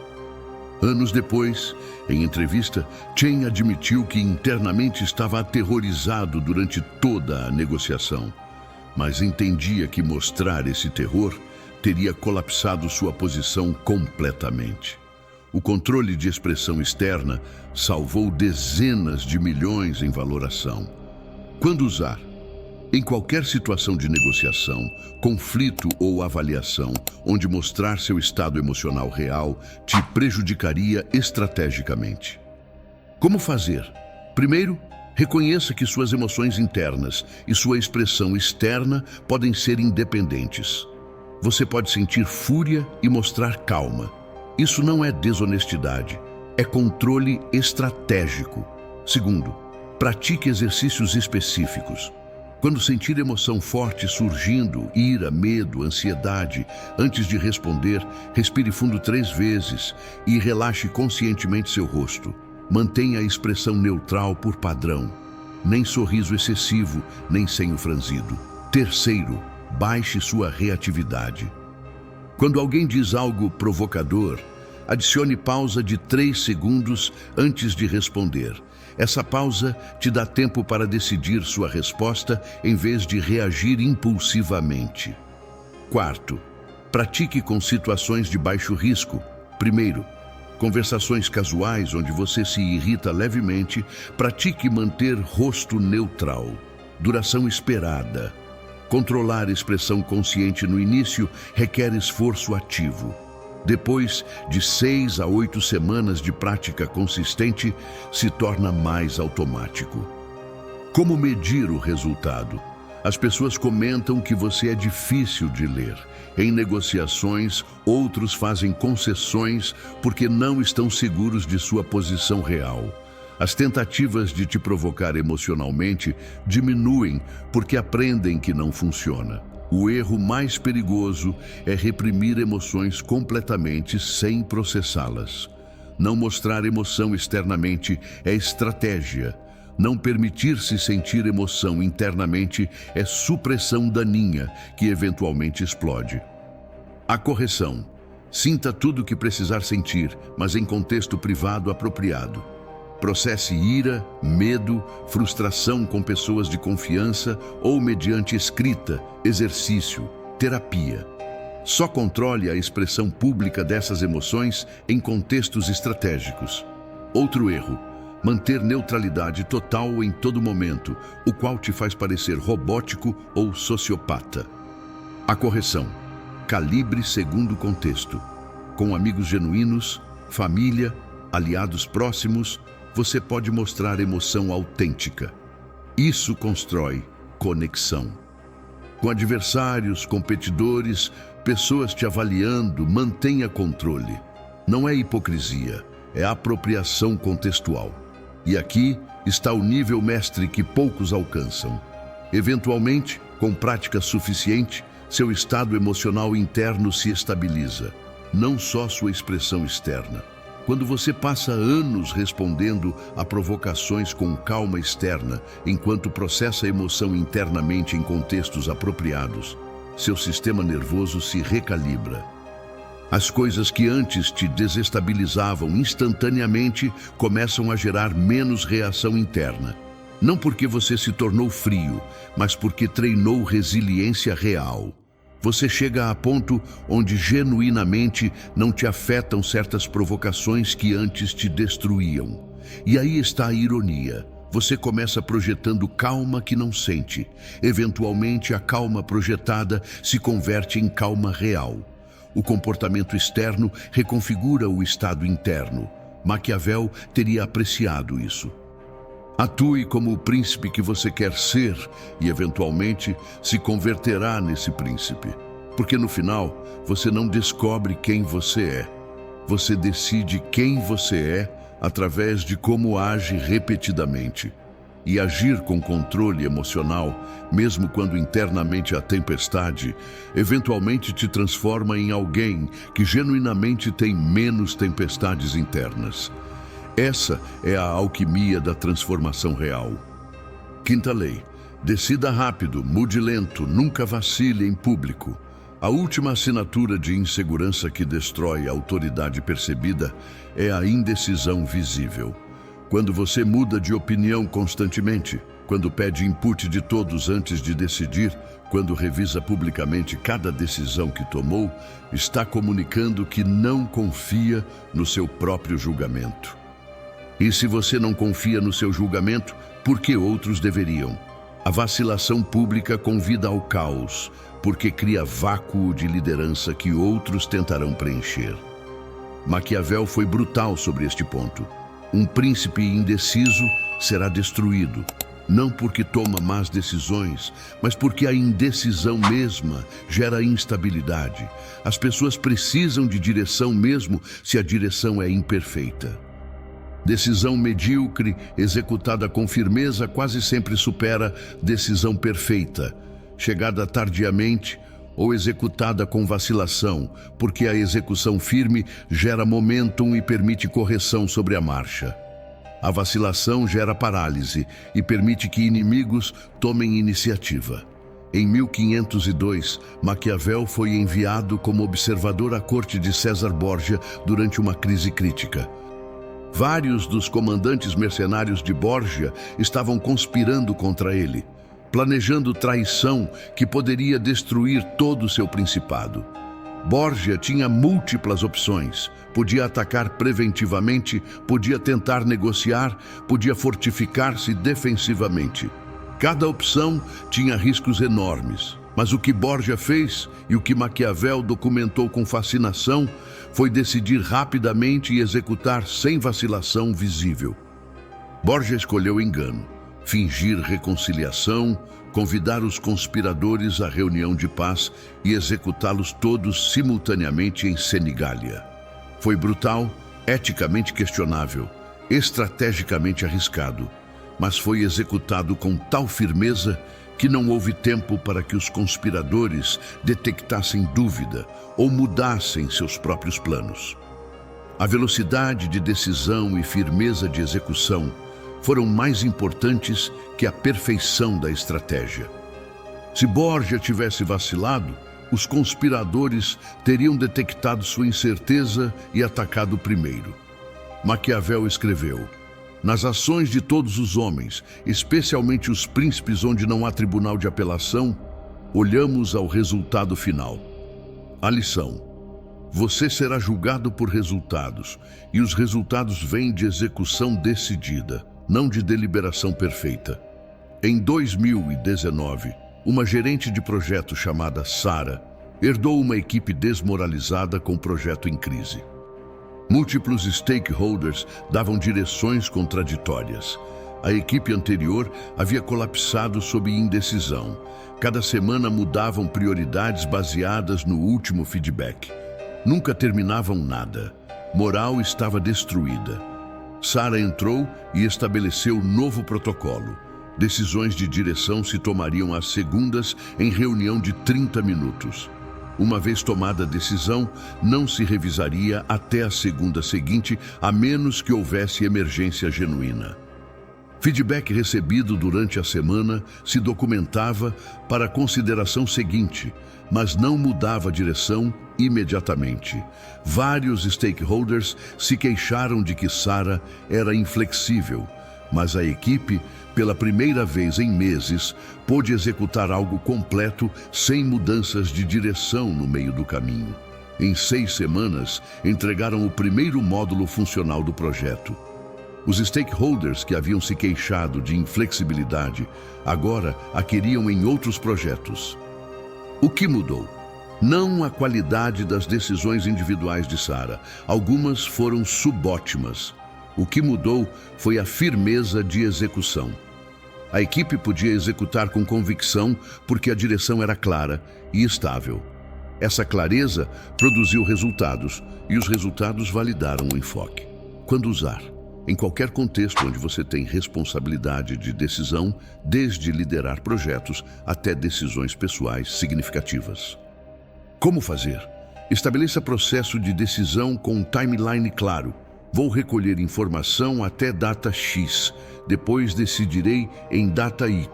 Anos depois, em entrevista, Chen admitiu que internamente estava aterrorizado durante toda a negociação, mas entendia que mostrar esse terror teria colapsado sua posição completamente. O controle de expressão externa salvou dezenas de milhões em valoração. Quando usar? Em qualquer situação de negociação, conflito ou avaliação, onde mostrar seu estado emocional real te prejudicaria estrategicamente. Como fazer? Primeiro, reconheça que suas emoções internas e sua expressão externa podem ser independentes. Você pode sentir fúria e mostrar calma. Isso não é desonestidade, é controle estratégico. Segundo, pratique exercícios específicos. Quando sentir emoção forte surgindo, ira, medo, ansiedade, antes de responder, respire fundo 3 vezes e relaxe conscientemente seu rosto. Mantenha a expressão neutral por padrão, nem sorriso excessivo, nem senho franzido. Terceiro, baixe sua reatividade. Quando alguém diz algo provocador, adicione pausa de 3 segundos antes de responder. Essa pausa te dá tempo para decidir sua resposta em vez de reagir impulsivamente. Quarto, pratique com situações de baixo risco. Primeiro, conversações casuais onde você se irrita levemente, pratique manter rosto neutral. Duração esperada. Controlar expressão consciente no início requer esforço ativo. Depois de 6 a 8 semanas de prática consistente, se torna mais automático. Como medir o resultado? As pessoas comentam que você é difícil de ler. Em negociações, outros fazem concessões porque não estão seguros de sua posição real. As tentativas de te provocar emocionalmente diminuem porque aprendem que não funciona. O erro mais perigoso é reprimir emoções completamente sem processá-las. Não mostrar emoção externamente é estratégia. Não permitir-se sentir emoção internamente é supressão daninha que eventualmente explode. A correção. Sinta tudo o que precisar sentir, mas em contexto privado apropriado. Processe ira, medo, frustração com pessoas de confiança ou mediante escrita, exercício, terapia. Só controle a expressão pública dessas emoções em contextos estratégicos. Outro erro, manter neutralidade total em todo momento, o qual te faz parecer robótico ou sociopata. A correção. Calibre segundo o contexto. Com amigos genuínos, família, aliados próximos, você pode mostrar emoção autêntica. Isso constrói conexão. Com adversários, competidores, pessoas te avaliando, mantenha controle. Não é hipocrisia, é apropriação contextual. E aqui está o nível mestre que poucos alcançam. Eventualmente, com prática suficiente, seu estado emocional interno se estabiliza, não só sua expressão externa. Quando você passa anos respondendo a provocações com calma externa, enquanto processa a emoção internamente em contextos apropriados, seu sistema nervoso se recalibra. As coisas que antes te desestabilizavam instantaneamente começam a gerar menos reação interna. Não porque você se tornou frio, mas porque treinou resiliência real. Você chega a ponto onde genuinamente não te afetam certas provocações que antes te destruíam. E aí está a ironia. Você começa projetando calma que não sente. Eventualmente, a calma projetada se converte em calma real. O comportamento externo reconfigura o estado interno. Maquiavel teria apreciado isso. Atue como o príncipe que você quer ser e, eventualmente, se converterá nesse príncipe. Porque no final, você não descobre quem você é. Você decide quem você é através de como age repetidamente. E agir com controle emocional, mesmo quando internamente há tempestade, eventualmente te transforma em alguém que genuinamente tem menos tempestades internas. Essa é a alquimia da transformação real. Quinta lei: decida rápido, mude lento, nunca vacile em público. A última assinatura de insegurança que destrói a autoridade percebida é a indecisão visível. Quando você muda de opinião constantemente, quando pede input de todos antes de decidir, quando revisa publicamente cada decisão que tomou, está comunicando que não confia no seu próprio julgamento. E se você não confia no seu julgamento, por que outros deveriam? A vacilação pública convida ao caos, porque cria vácuo de liderança que outros tentarão preencher. Maquiavel foi brutal sobre este ponto. Um príncipe indeciso será destruído, não porque toma más decisões, mas porque a indecisão mesma gera instabilidade. As pessoas precisam de direção mesmo se a direção é imperfeita. Decisão medíocre, executada com firmeza, quase sempre supera decisão perfeita, chegada tardiamente ou executada com vacilação, porque a execução firme gera momentum e permite correção sobre a marcha. A vacilação gera parálise e permite que inimigos tomem iniciativa. Em 1502, Maquiavel foi enviado como observador à corte de César Borgia durante uma crise crítica. Vários dos comandantes mercenários de Borgia estavam conspirando contra ele, planejando traição que poderia destruir todo o seu principado. Borgia tinha múltiplas opções. Podia atacar preventivamente, podia tentar negociar, podia fortificar-se defensivamente. Cada opção tinha riscos enormes. Mas o que Borgia fez e o que Maquiavel documentou com fascinação foi decidir rapidamente e executar sem vacilação visível. Borgia escolheu o engano, fingir reconciliação, convidar os conspiradores à reunião de paz e executá-los todos simultaneamente em Senigália. Foi brutal, eticamente questionável, estrategicamente arriscado, mas foi executado com tal firmeza que não houve tempo para que os conspiradores detectassem dúvida ou mudassem seus próprios planos. A velocidade de decisão e firmeza de execução foram mais importantes que a perfeição da estratégia. Se Borgia tivesse vacilado, os conspiradores teriam detectado sua incerteza e atacado primeiro. Maquiavel escreveu: nas ações de todos os homens, especialmente os príncipes onde não há tribunal de apelação, olhamos ao resultado final. A lição: você será julgado por resultados, e os resultados vêm de execução decidida, não de deliberação perfeita. Em 2019, uma gerente de projeto chamada Sara herdou uma equipe desmoralizada com o projeto em crise. Múltiplos stakeholders davam direções contraditórias. A equipe anterior havia colapsado sob indecisão. Cada semana mudavam prioridades baseadas no último feedback. Nunca terminavam nada. Moral estava destruída. Sara entrou e estabeleceu novo protocolo. Decisões de direção se tomariam às segundas em reunião de 30 minutos. Uma vez tomada a decisão, não se revisaria até a segunda seguinte, a menos que houvesse emergência genuína. Feedback recebido durante a semana se documentava para a consideração seguinte, mas não mudava a direção imediatamente. Vários stakeholders se queixaram de que Sarah era inflexível, mas a equipe, pela primeira vez em meses, pôde executar algo completo sem mudanças de direção no meio do caminho. Em 6 semanas, entregaram o primeiro módulo funcional do projeto. Os stakeholders que haviam se queixado de inflexibilidade agora a queriam em outros projetos. O que mudou? Não a qualidade das decisões individuais de Sarah. Algumas foram subótimas. O que mudou foi a firmeza de execução. A equipe podia executar com convicção porque a direção era clara e estável. Essa clareza produziu resultados e os resultados validaram o enfoque. Quando usar? Em qualquer contexto onde você tem responsabilidade de decisão, desde liderar projetos até decisões pessoais significativas. Como fazer? Estabeleça processo de decisão com um timeline claro. Vou recolher informação até data X, depois decidirei em data Y.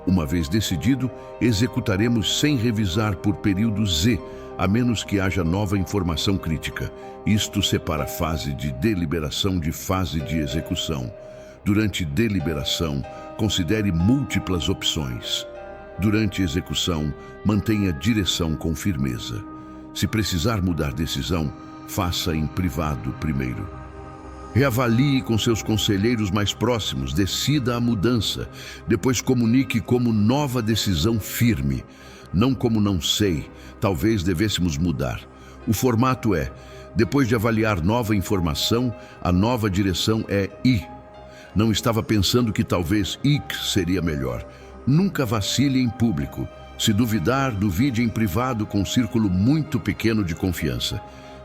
Uma vez decidido, executaremos sem revisar por período Z, a menos que haja nova informação crítica. Isto separa a fase de deliberação de fase de execução. Durante deliberação, considere múltiplas opções. Durante execução, mantenha direção com firmeza. Se precisar mudar decisão, faça em privado primeiro. Reavalie com seus conselheiros mais próximos, decida a mudança, depois comunique como nova decisão firme, não como não sei, talvez devêssemos mudar. O formato é, depois de avaliar nova informação, a nova direção é I. Não estava pensando que talvez X seria melhor. Nunca vacile em público. Se duvidar, duvide em privado com um círculo muito pequeno de confiança.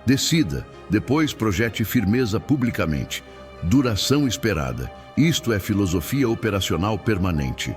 Decida, depois projete firmeza publicamente. Duração esperada. Isto é filosofia operacional permanente.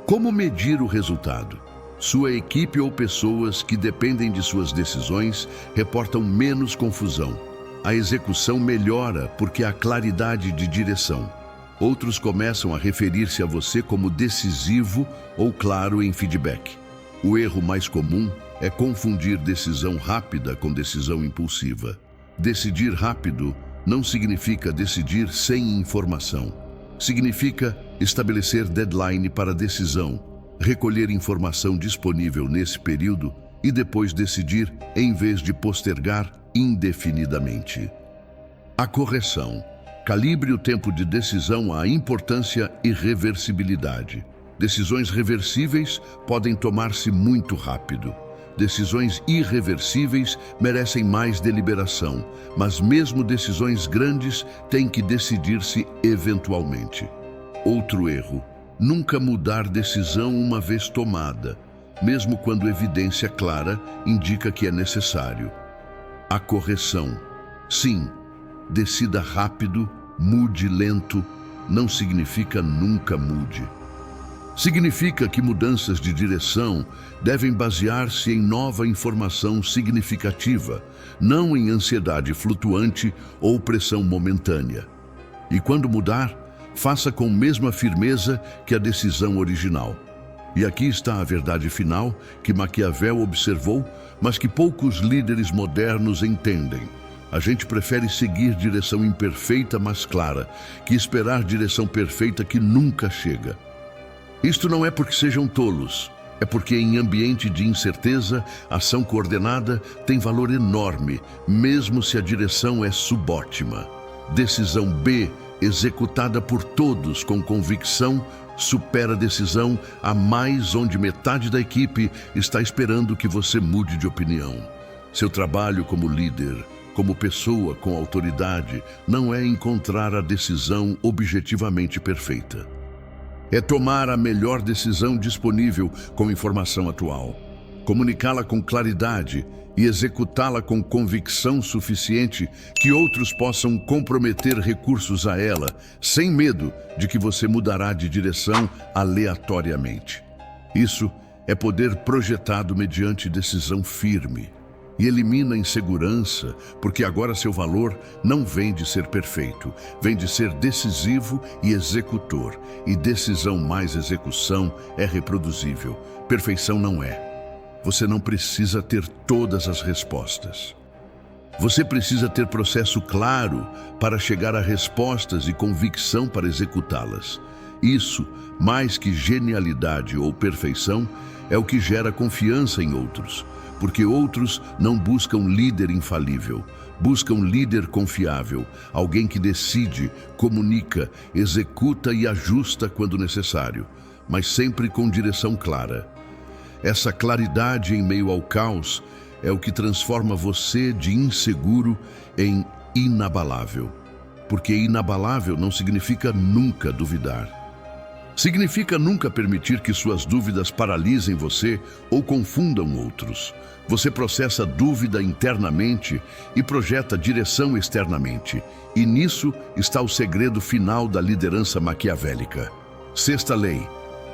Como medir o resultado? Sua equipe ou pessoas que dependem de suas decisões reportam menos confusão. A execução melhora porque há claridade de direção. Outros começam a referir-se a você como decisivo ou claro em feedback. O erro mais comum é confundir decisão rápida com decisão impulsiva. Decidir rápido não significa decidir sem informação. Significa estabelecer deadline para decisão, recolher informação disponível nesse período e depois decidir em vez de postergar indefinidamente. A correção. Calibre o tempo de decisão à importância e reversibilidade. Decisões reversíveis podem tomar-se muito rápido. Decisões irreversíveis merecem mais deliberação, mas mesmo decisões grandes têm que decidir-se eventualmente. Outro erro: nunca mudar decisão uma vez tomada, mesmo quando evidência clara indica que é necessário. A correção. Sim, decida rápido, mude lento, não significa nunca mude. Significa que mudanças de direção devem basear-se em nova informação significativa, não em ansiedade flutuante ou pressão momentânea. E quando mudar, faça com mesma firmeza que a decisão original. E aqui está a verdade final que Maquiavel observou, mas que poucos líderes modernos entendem. A gente prefere seguir direção imperfeita, mas clara, que esperar direção perfeita que nunca chega. Isto não é porque sejam tolos, é porque em ambiente de incerteza, ação coordenada tem valor enorme, mesmo se a direção é subótima. Decisão B, executada por todos com convicção, supera a decisão a mais onde metade da equipe está esperando que você mude de opinião. Seu trabalho como líder, como pessoa com autoridade, não é encontrar a decisão objetivamente perfeita. É tomar a melhor decisão disponível com informação atual, comunicá-la com claridade e executá-la com convicção suficiente que outros possam comprometer recursos a ela, sem medo de que você mudará de direção aleatoriamente. Isso é poder projetado mediante decisão firme. E elimina a insegurança, porque agora seu valor não vem de ser perfeito, vem de ser decisivo e executor. E decisão mais execução é reproduzível. Perfeição não é. Você não precisa ter todas as respostas. Você precisa ter processo claro para chegar a respostas e convicção para executá-las. Isso, mais que genialidade ou perfeição, é o que gera confiança em outros. Porque outros não buscam líder infalível, buscam líder confiável, alguém que decide, comunica, executa e ajusta quando necessário, mas sempre com direção clara. Essa claridade em meio ao caos é o que transforma você de inseguro em inabalável. Porque inabalável não significa nunca duvidar. Significa nunca permitir que suas dúvidas paralisem você ou confundam outros. Você processa dúvida internamente e projeta direção externamente. E nisso está o segredo final da liderança maquiavélica. Sexta lei: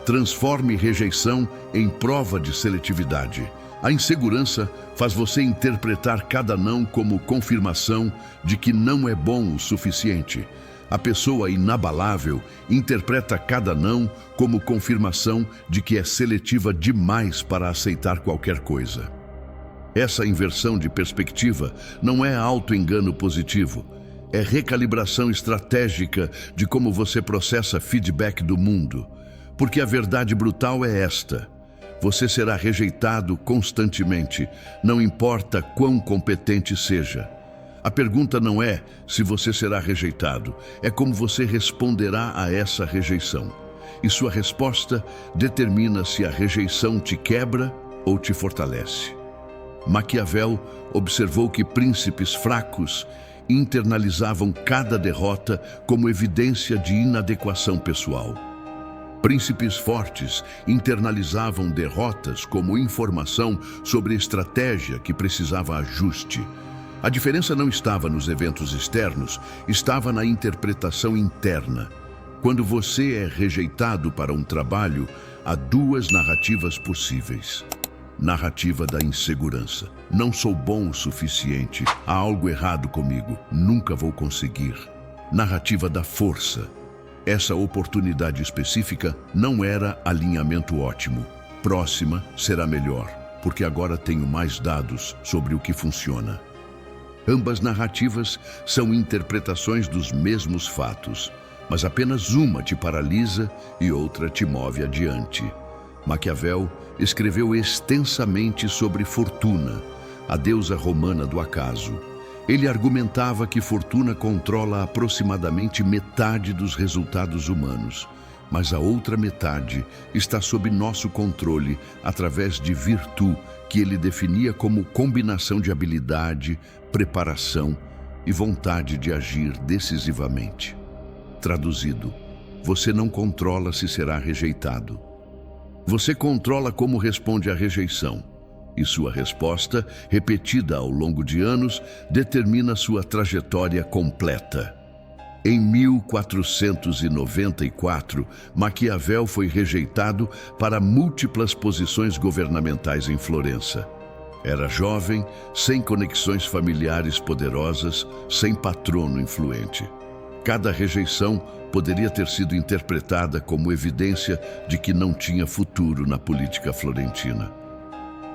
transforme rejeição em prova de seletividade. A insegurança faz você interpretar cada não como confirmação de que não é bom o suficiente. A pessoa inabalável interpreta cada não como confirmação de que é seletiva demais para aceitar qualquer coisa. Essa inversão de perspectiva não é auto-engano positivo, é recalibração estratégica de como você processa feedback do mundo. Porque a verdade brutal é esta: você será rejeitado constantemente, não importa quão competente seja. A pergunta não é se você será rejeitado, é como você responderá a essa rejeição. E sua resposta determina se a rejeição te quebra ou te fortalece. Maquiavel observou que príncipes fracos internalizavam cada derrota como evidência de inadequação pessoal. Príncipes fortes internalizavam derrotas como informação sobre estratégia que precisava ajuste. A diferença não estava nos eventos externos, estava na interpretação interna. Quando você é rejeitado para um trabalho, há duas narrativas possíveis. Narrativa da insegurança. Não sou bom o suficiente, há algo errado comigo, nunca vou conseguir. Narrativa da força. Essa oportunidade específica não era alinhamento ótimo. Próxima será melhor, porque agora tenho mais dados sobre o que funciona. Ambas narrativas são interpretações dos mesmos fatos, mas apenas uma te paralisa e outra te move adiante. Maquiavel escreveu extensamente sobre Fortuna, a deusa romana do acaso. Ele argumentava que Fortuna controla aproximadamente metade dos resultados humanos, mas a outra metade está sob nosso controle através de virtude, que ele definia como combinação de habilidade, preparação e vontade de agir decisivamente. Traduzido: você não controla se será rejeitado. Você controla como responde à rejeição, e sua resposta, repetida ao longo de anos, determina sua trajetória completa. Em 1494, Maquiavel foi rejeitado para múltiplas posições governamentais em Florença. Era jovem, sem conexões familiares poderosas, sem patrono influente. Cada rejeição poderia ter sido interpretada como evidência de que não tinha futuro na política florentina.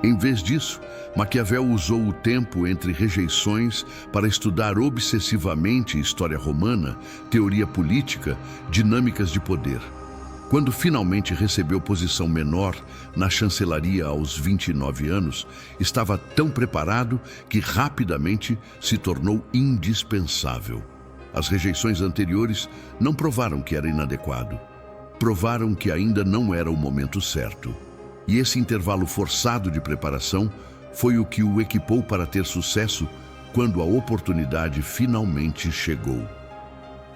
Em vez disso, Maquiavel usou o tempo entre rejeições para estudar obsessivamente história romana, teoria política, dinâmicas de poder. Quando finalmente recebeu posição menor na chancelaria aos 29 anos, estava tão preparado que rapidamente se tornou indispensável. As rejeições anteriores não provaram que era inadequado. Provaram que ainda não era o momento certo. E esse intervalo forçado de preparação foi o que o equipou para ter sucesso quando a oportunidade finalmente chegou.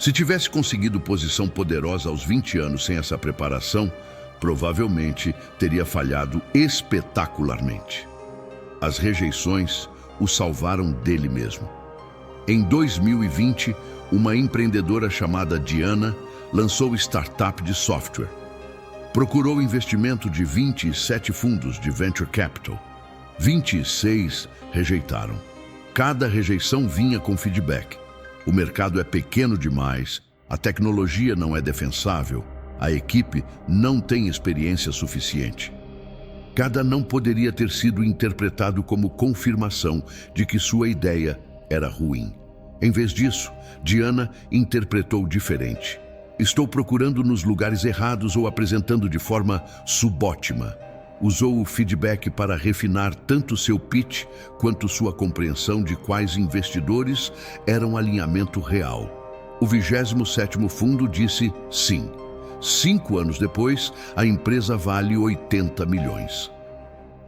Se tivesse conseguido posição poderosa aos 20 anos sem essa preparação, provavelmente teria falhado espetacularmente. As rejeições o salvaram dele mesmo. Em 2020, uma empreendedora chamada Diana lançou startup de software. Procurou investimento de 27 fundos de venture capital. 26 rejeitaram. Cada rejeição vinha com feedback. O mercado é pequeno demais, a tecnologia não é defensável, a equipe não tem experiência suficiente. Cada não poderia ter sido interpretado como confirmação de que sua ideia era ruim. Em vez disso, Diana interpretou diferente. Estou procurando nos lugares errados ou apresentando de forma subótima. Usou o feedback para refinar tanto seu pitch quanto sua compreensão de quais investidores eram alinhamento real. O 27º fundo disse sim. 5 anos depois, a empresa vale 80 milhões.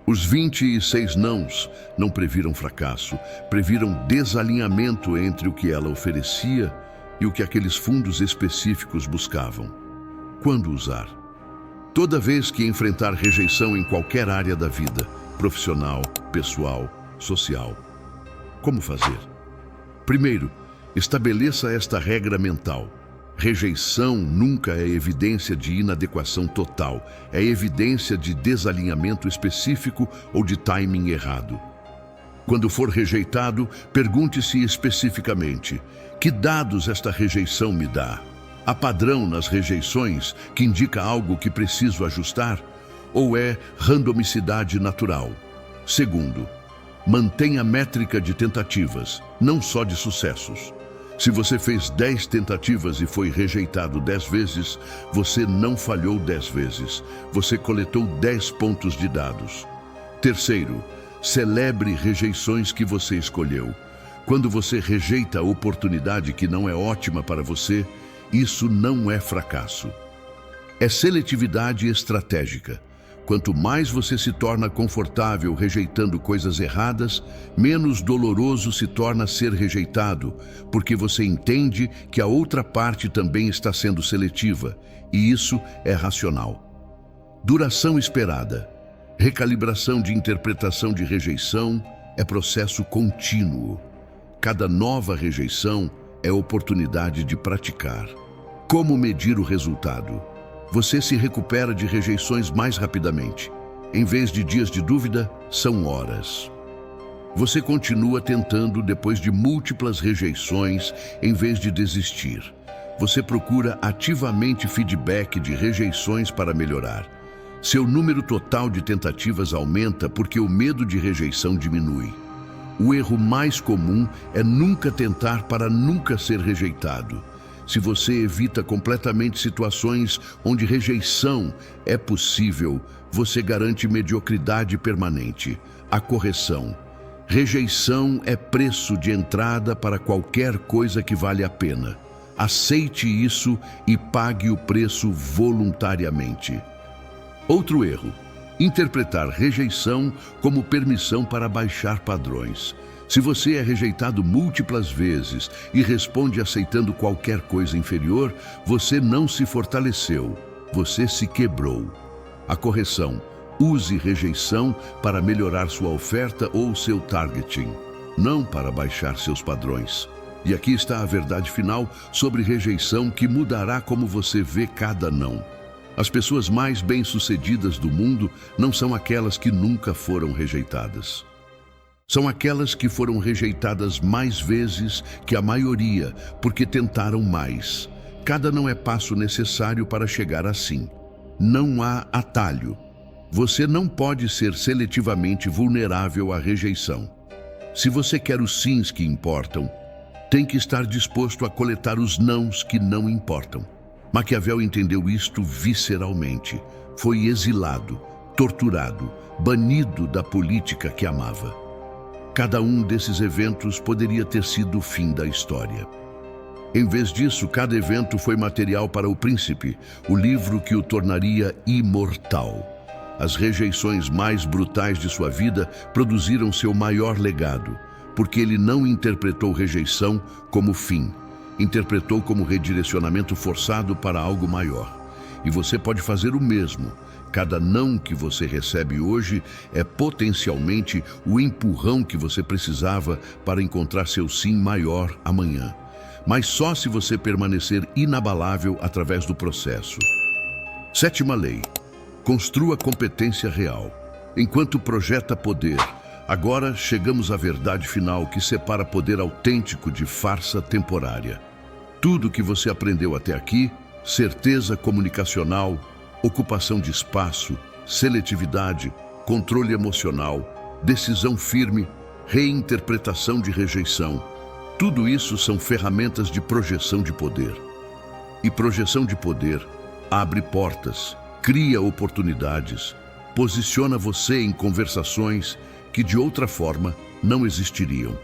Os 26 nãos não previram fracasso, previram desalinhamento entre o que ela oferecia e o que aqueles fundos específicos buscavam. Quando usar? Toda vez que enfrentar rejeição em qualquer área da vida, profissional, pessoal, social. Como fazer? Primeiro, estabeleça esta regra mental. Rejeição nunca é evidência de inadequação total, é evidência de desalinhamento específico ou de timing errado. Quando for rejeitado, pergunte-se especificamente: que dados esta rejeição me dá? Há padrão nas rejeições que indica algo que preciso ajustar? Ou é randomicidade natural? Segundo, mantenha a métrica de tentativas, não só de sucessos. Se você fez 10 tentativas e foi rejeitado 10 vezes, você não falhou 10 vezes. Você coletou 10 pontos de dados. Terceiro, celebre rejeições que você escolheu. Quando você rejeita a oportunidade que não é ótima para você, isso não é fracasso. É seletividade estratégica. Quanto mais você se torna confortável rejeitando coisas erradas, menos doloroso se torna ser rejeitado, porque você entende que a outra parte também está sendo seletiva, e isso é racional. Duração esperada. Recalibração de interpretação de rejeição é processo contínuo. Cada nova rejeição é oportunidade de praticar. Como medir o resultado? Você se recupera de rejeições mais rapidamente. Em vez de dias de dúvida, são horas. Você continua tentando depois de múltiplas rejeições em vez de desistir. Você procura ativamente feedback de rejeições para melhorar. Seu número total de tentativas aumenta porque o medo de rejeição diminui. O erro mais comum é nunca tentar para nunca ser rejeitado. Se você evita completamente situações onde rejeição é possível, você garante mediocridade permanente. A correção. Rejeição é preço de entrada para qualquer coisa que vale a pena. Aceite isso e pague o preço voluntariamente. Outro erro. Interpretar rejeição como permissão para baixar padrões. Se você é rejeitado múltiplas vezes e responde aceitando qualquer coisa inferior, você não se fortaleceu, você se quebrou. A correção: use rejeição para melhorar sua oferta ou seu targeting, não para baixar seus padrões. E aqui está a verdade final sobre rejeição que mudará como você vê cada não. As pessoas mais bem-sucedidas do mundo não são aquelas que nunca foram rejeitadas. São aquelas que foram rejeitadas mais vezes que a maioria, porque tentaram mais. Cada não é passo necessário para chegar assim. Não há atalho. Você não pode ser seletivamente vulnerável à rejeição. Se você quer os sims que importam, tem que estar disposto a coletar os nãos que não importam. Maquiavel entendeu isto visceralmente. Foi exilado, torturado, banido da política que amava. Cada um desses eventos poderia ter sido o fim da história. Em vez disso, cada evento foi material para O Príncipe, o livro que o tornaria imortal. As rejeições mais brutais de sua vida produziram seu maior legado, porque ele não interpretou rejeição como fim, interpretou como redirecionamento forçado para algo maior. E você pode fazer o mesmo. Cada não que você recebe hoje é potencialmente o empurrão que você precisava para encontrar seu sim maior amanhã. Mas só se você permanecer inabalável através do processo. Sétima lei. Construa competência real. Enquanto projeta poder, Agora chegamos à verdade final que separa poder autêntico de farsa temporária. Tudo que você aprendeu até aqui, certeza comunicacional, ocupação de espaço, seletividade, controle emocional, decisão firme, reinterpretação de rejeição, tudo isso são ferramentas de projeção de poder. E projeção de poder abre portas, cria oportunidades, posiciona você em conversações que de outra forma não existiriam.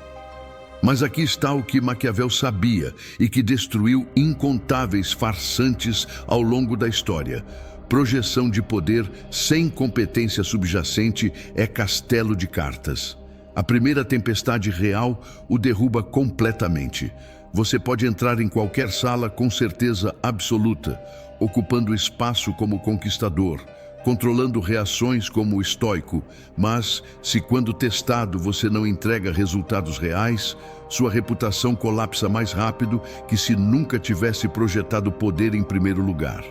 Mas aqui está o que Maquiavel sabia e que destruiu incontáveis farsantes ao longo da história. Projeção de poder sem competência subjacente é castelo de cartas. A primeira tempestade real o derruba completamente. Você pode entrar em qualquer sala com certeza absoluta, ocupando espaço como conquistador, controlando reações como estoico, mas se quando testado você não entrega resultados reais, sua reputação colapsa mais rápido que se nunca tivesse projetado poder em primeiro lugar.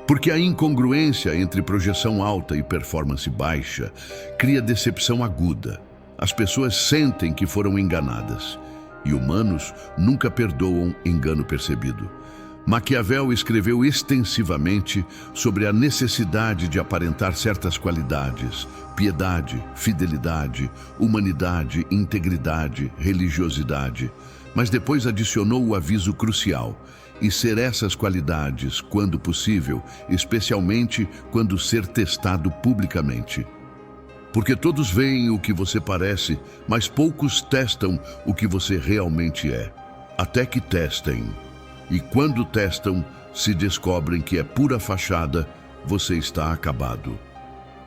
Porque a incongruência entre projeção alta e performance baixa cria decepção aguda. As pessoas sentem que foram enganadas, e humanos nunca perdoam engano percebido. Maquiavel escreveu extensivamente sobre a necessidade de aparentar certas qualidades: piedade, fidelidade, humanidade, integridade, religiosidade. Mas depois adicionou o aviso crucial: e ser essas qualidades, quando possível, especialmente quando ser testado publicamente. Porque todos veem o que você parece, mas poucos testam o que você realmente é. Até que testem. E quando testam, se descobrem que é pura fachada, você está acabado.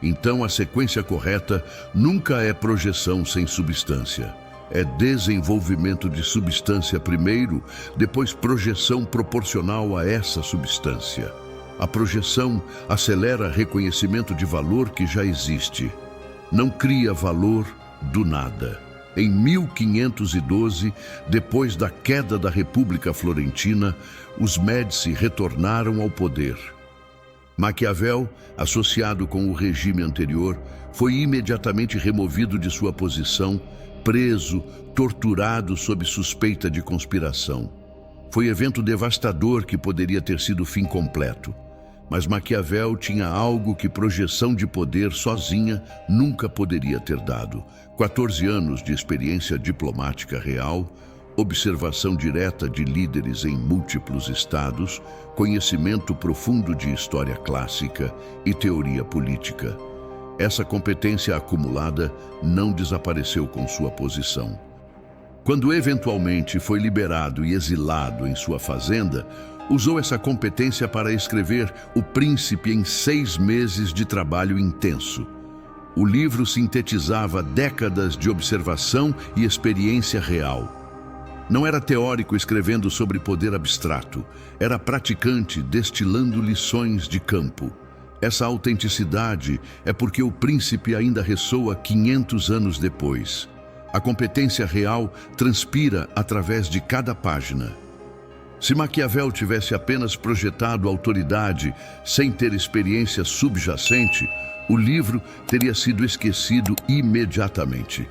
Então a sequência correta nunca é projeção sem substância. É desenvolvimento de substância primeiro, depois projeção proporcional a essa substância. A projeção acelera reconhecimento de valor que já existe. Não cria valor do nada. Em 1512, depois da queda da República Florentina, os Médici retornaram ao poder. Maquiavel, associado com o regime anterior, foi imediatamente removido de sua posição, preso, torturado sob suspeita de conspiração. Foi evento devastador que poderia ter sido o fim completo. Mas Maquiavel tinha algo que projeção de poder sozinha nunca poderia ter dado: 14 anos de experiência diplomática real, observação direta de líderes em múltiplos estados, conhecimento profundo de história clássica e teoria política. Essa competência acumulada não desapareceu com sua posição. Quando eventualmente foi liberado e exilado em sua fazenda, usou essa competência para escrever O Príncipe em 6 meses de trabalho intenso. O livro sintetizava décadas de observação e experiência real. Não era teórico escrevendo sobre poder abstrato, era praticante destilando lições de campo. Essa autenticidade é porque O Príncipe ainda ressoa 500 anos depois. A competência real transpira através de cada página. Se Maquiavel tivesse apenas projetado autoridade sem ter experiência subjacente, o livro teria sido esquecido imediatamente.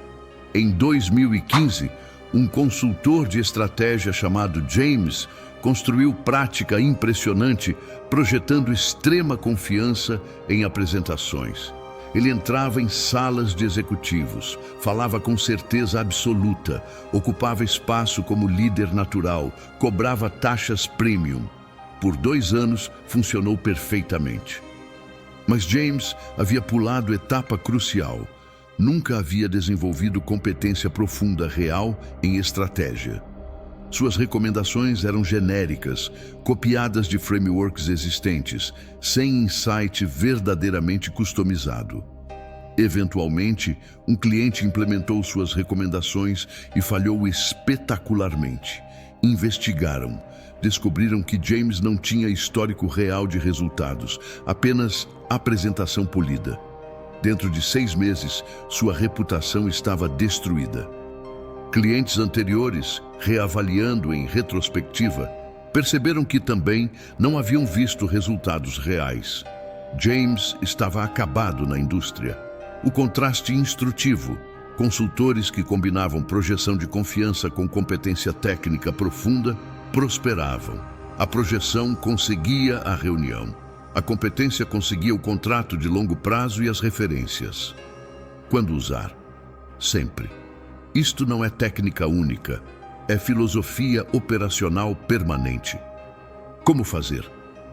Em 2015, um consultor de estratégia chamado James construiu prática impressionante, projetando extrema confiança em apresentações. Ele entrava em salas de executivos, falava com certeza absoluta, ocupava espaço como líder natural, cobrava taxas premium. Por 2 anos, funcionou perfeitamente. Mas James havia pulado etapa crucial. Nunca havia desenvolvido competência profunda real em estratégia. Suas recomendações eram genéricas, copiadas de frameworks existentes, sem insight verdadeiramente customizado. Eventualmente, um cliente implementou suas recomendações e falhou espetacularmente. Investigaram. Descobriram que James não tinha histórico real de resultados, apenas apresentação polida. Dentro de 6 meses, sua reputação estava destruída. Clientes anteriores, reavaliando em retrospectiva, perceberam que também não haviam visto resultados reais. James estava acabado na indústria. O contraste instrutivo: Consultores que combinavam projeção de confiança com competência técnica profunda prosperavam. A projeção conseguia a reunião. A competência conseguia o contrato de longo prazo e as referências. Quando usar? Sempre. Isto não é técnica única, é filosofia operacional permanente. Como fazer?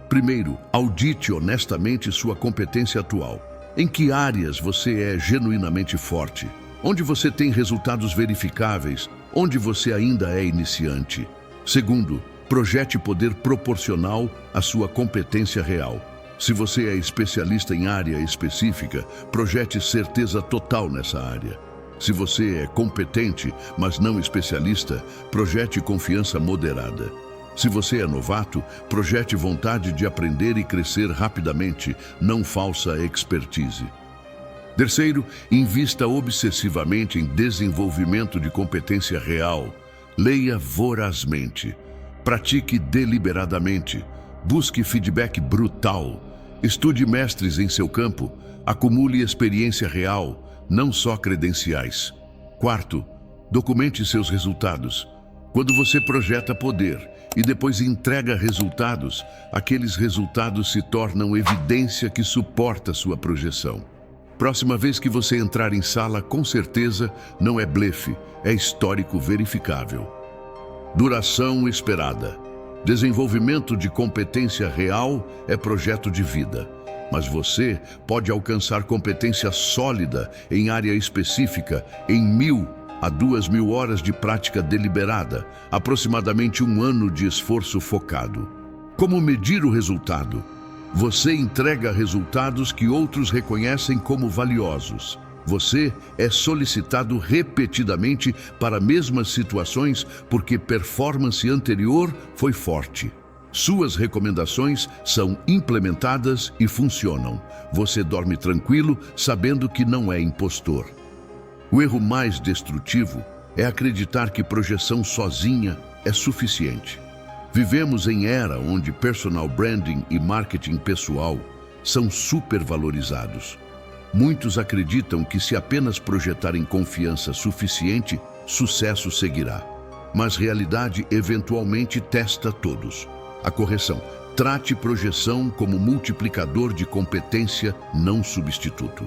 Primeiro, audite honestamente sua competência atual. Em que áreas você é genuinamente forte? Onde você tem resultados verificáveis? Onde você ainda é iniciante? Segundo, projete poder proporcional à sua competência real. Se você é especialista em área específica, projete certeza total nessa área. Se você é competente, mas não especialista, projete confiança moderada. Se você é novato, projete vontade de aprender e crescer rapidamente, não falsa expertise. Terceiro, invista obsessivamente em desenvolvimento de competência real. Leia vorazmente. Pratique deliberadamente. Busque feedback brutal. Estude mestres em seu campo. Acumule experiência real, não só credenciais. Quarto, documente seus resultados. Quando você projeta poder e depois entrega resultados, aqueles resultados se tornam evidência que suporta sua projeção. Próxima vez que você entrar em sala, com certeza, não é blefe, é histórico verificável. Duração esperada. Desenvolvimento de competência real é projeto de vida. Mas você pode alcançar competência sólida em área específica em 1.000 a 2.000 horas de prática deliberada, aproximadamente 1 ano de esforço focado. Como medir o resultado? Você entrega resultados que outros reconhecem como valiosos. Você é solicitado repetidamente para mesmas situações porque performance anterior foi forte. Suas recomendações são implementadas e funcionam. Você dorme tranquilo, sabendo que não é impostor. O erro mais destrutivo é acreditar que projeção sozinha é suficiente. Vivemos em era onde personal branding e marketing pessoal são supervalorizados. Muitos acreditam que se apenas projetarem confiança suficiente, sucesso seguirá. Mas realidade eventualmente testa todos. A correção: trate projeção como multiplicador de competência, não substituto.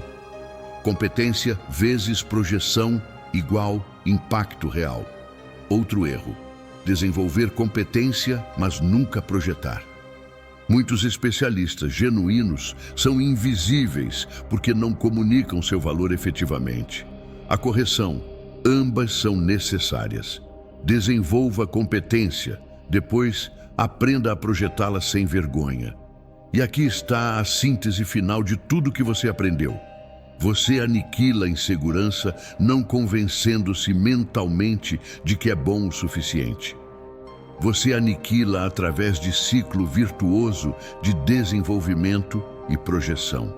Competência vezes projeção igual impacto real. Outro erro: desenvolver competência, mas nunca projetar. Muitos especialistas genuínos são invisíveis porque não comunicam seu valor efetivamente. A correção: ambas são necessárias. Desenvolva competência, depois aprenda a projetá-la sem vergonha. E aqui está a síntese final de tudo que você aprendeu. Você aniquila a insegurança não convencendo-se mentalmente de que é bom o suficiente. Você aniquila através de ciclo virtuoso de desenvolvimento e projeção.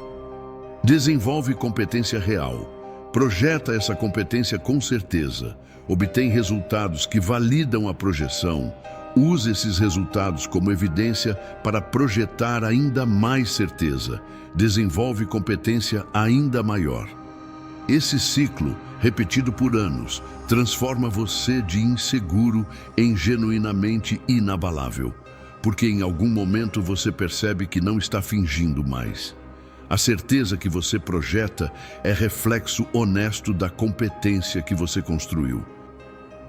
Desenvolve competência real. Projeta essa competência com certeza. Obtém resultados que validam a projeção. Use esses resultados como evidência para projetar ainda mais certeza. Desenvolve competência ainda maior. Esse ciclo, repetido por anos, transforma você de inseguro em genuinamente inabalável, porque em algum momento você percebe que não está fingindo mais. A certeza que você projeta é reflexo honesto da competência que você construiu.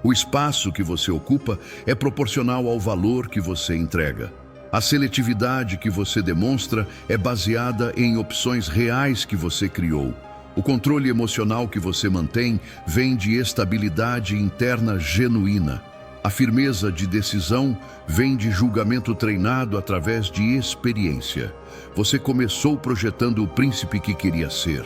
O espaço que você ocupa é proporcional ao valor que você entrega. A seletividade que você demonstra é baseada em opções reais que você criou. O controle emocional que você mantém vem de estabilidade interna genuína. A firmeza de decisão vem de julgamento treinado através de experiência. Você começou projetando o príncipe que queria ser.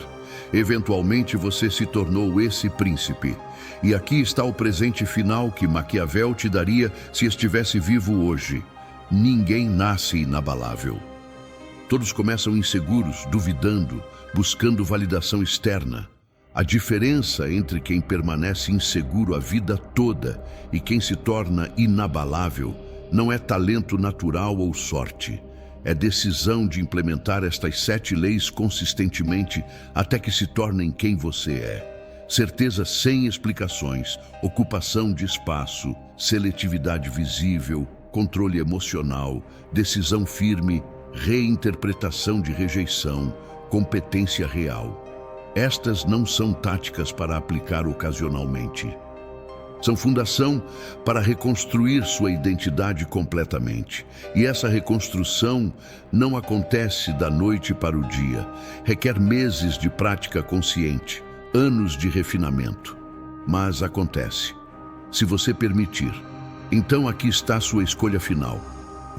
Eventualmente você se tornou esse príncipe. E aqui está o presente final que Maquiavel te daria se estivesse vivo hoje. Ninguém nasce inabalável. Todos começam inseguros, duvidando, buscando validação externa. A diferença entre quem permanece inseguro a vida toda e quem se torna inabalável não é talento natural ou sorte. É decisão de implementar estas 7 leis consistentemente até que se tornem quem você é. certeza sem explicações, ocupação de espaço, seletividade visível, controle emocional, decisão firme, reinterpretação de rejeição, competência real. Estas não são táticas para aplicar ocasionalmente. São fundação para reconstruir sua identidade completamente. E essa reconstrução não acontece da noite para o dia. Requer meses de prática consciente, anos de refinamento. Mas acontece, se você permitir. Então aqui está a sua escolha final.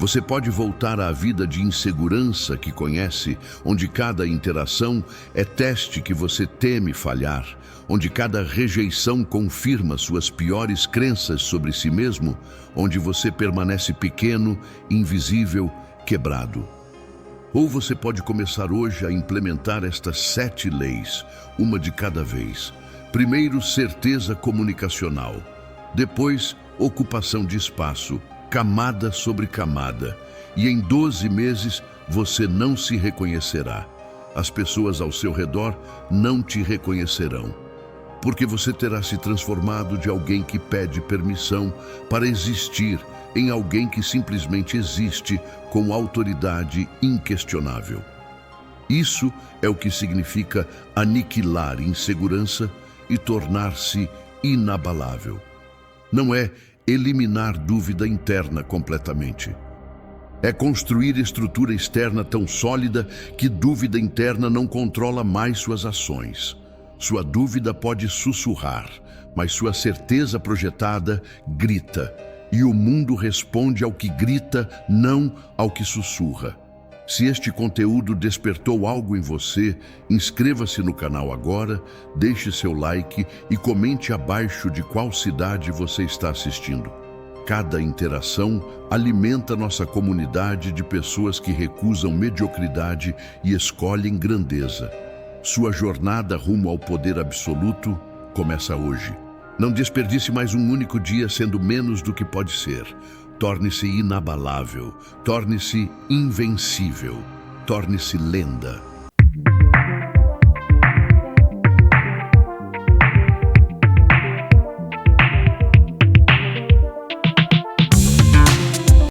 Você pode voltar à vida de insegurança que conhece, onde cada interação é teste que você teme falhar, onde cada rejeição confirma suas piores crenças sobre si mesmo, onde você permanece pequeno, invisível, quebrado. Ou você pode começar hoje a implementar estas 7 leis, uma de cada vez. Primeiro, certeza comunicacional. Depois, ocupação de espaço, camada sobre camada. E em 12 meses, você não se reconhecerá. As pessoas ao seu redor não te reconhecerão. Porque você terá se transformado de alguém que pede permissão para existir em alguém que simplesmente existe com autoridade inquestionável. Isso é o que significa aniquilar insegurança e tornar-se inabalável. Não é eliminar dúvida interna completamente. É construir estrutura externa tão sólida que dúvida interna não controla mais suas ações. Sua dúvida pode sussurrar, mas sua certeza projetada grita. E o mundo responde ao que grita, não ao que sussurra. Se este conteúdo despertou algo em você, inscreva-se no canal agora, deixe seu like e comente abaixo de qual cidade você está assistindo. Cada interação alimenta nossa comunidade de pessoas que recusam mediocridade e escolhem grandeza. Sua jornada rumo ao poder absoluto começa hoje. Não desperdice mais um único dia sendo menos do que pode ser. Torne-se inabalável, torne-se invencível, torne-se lenda.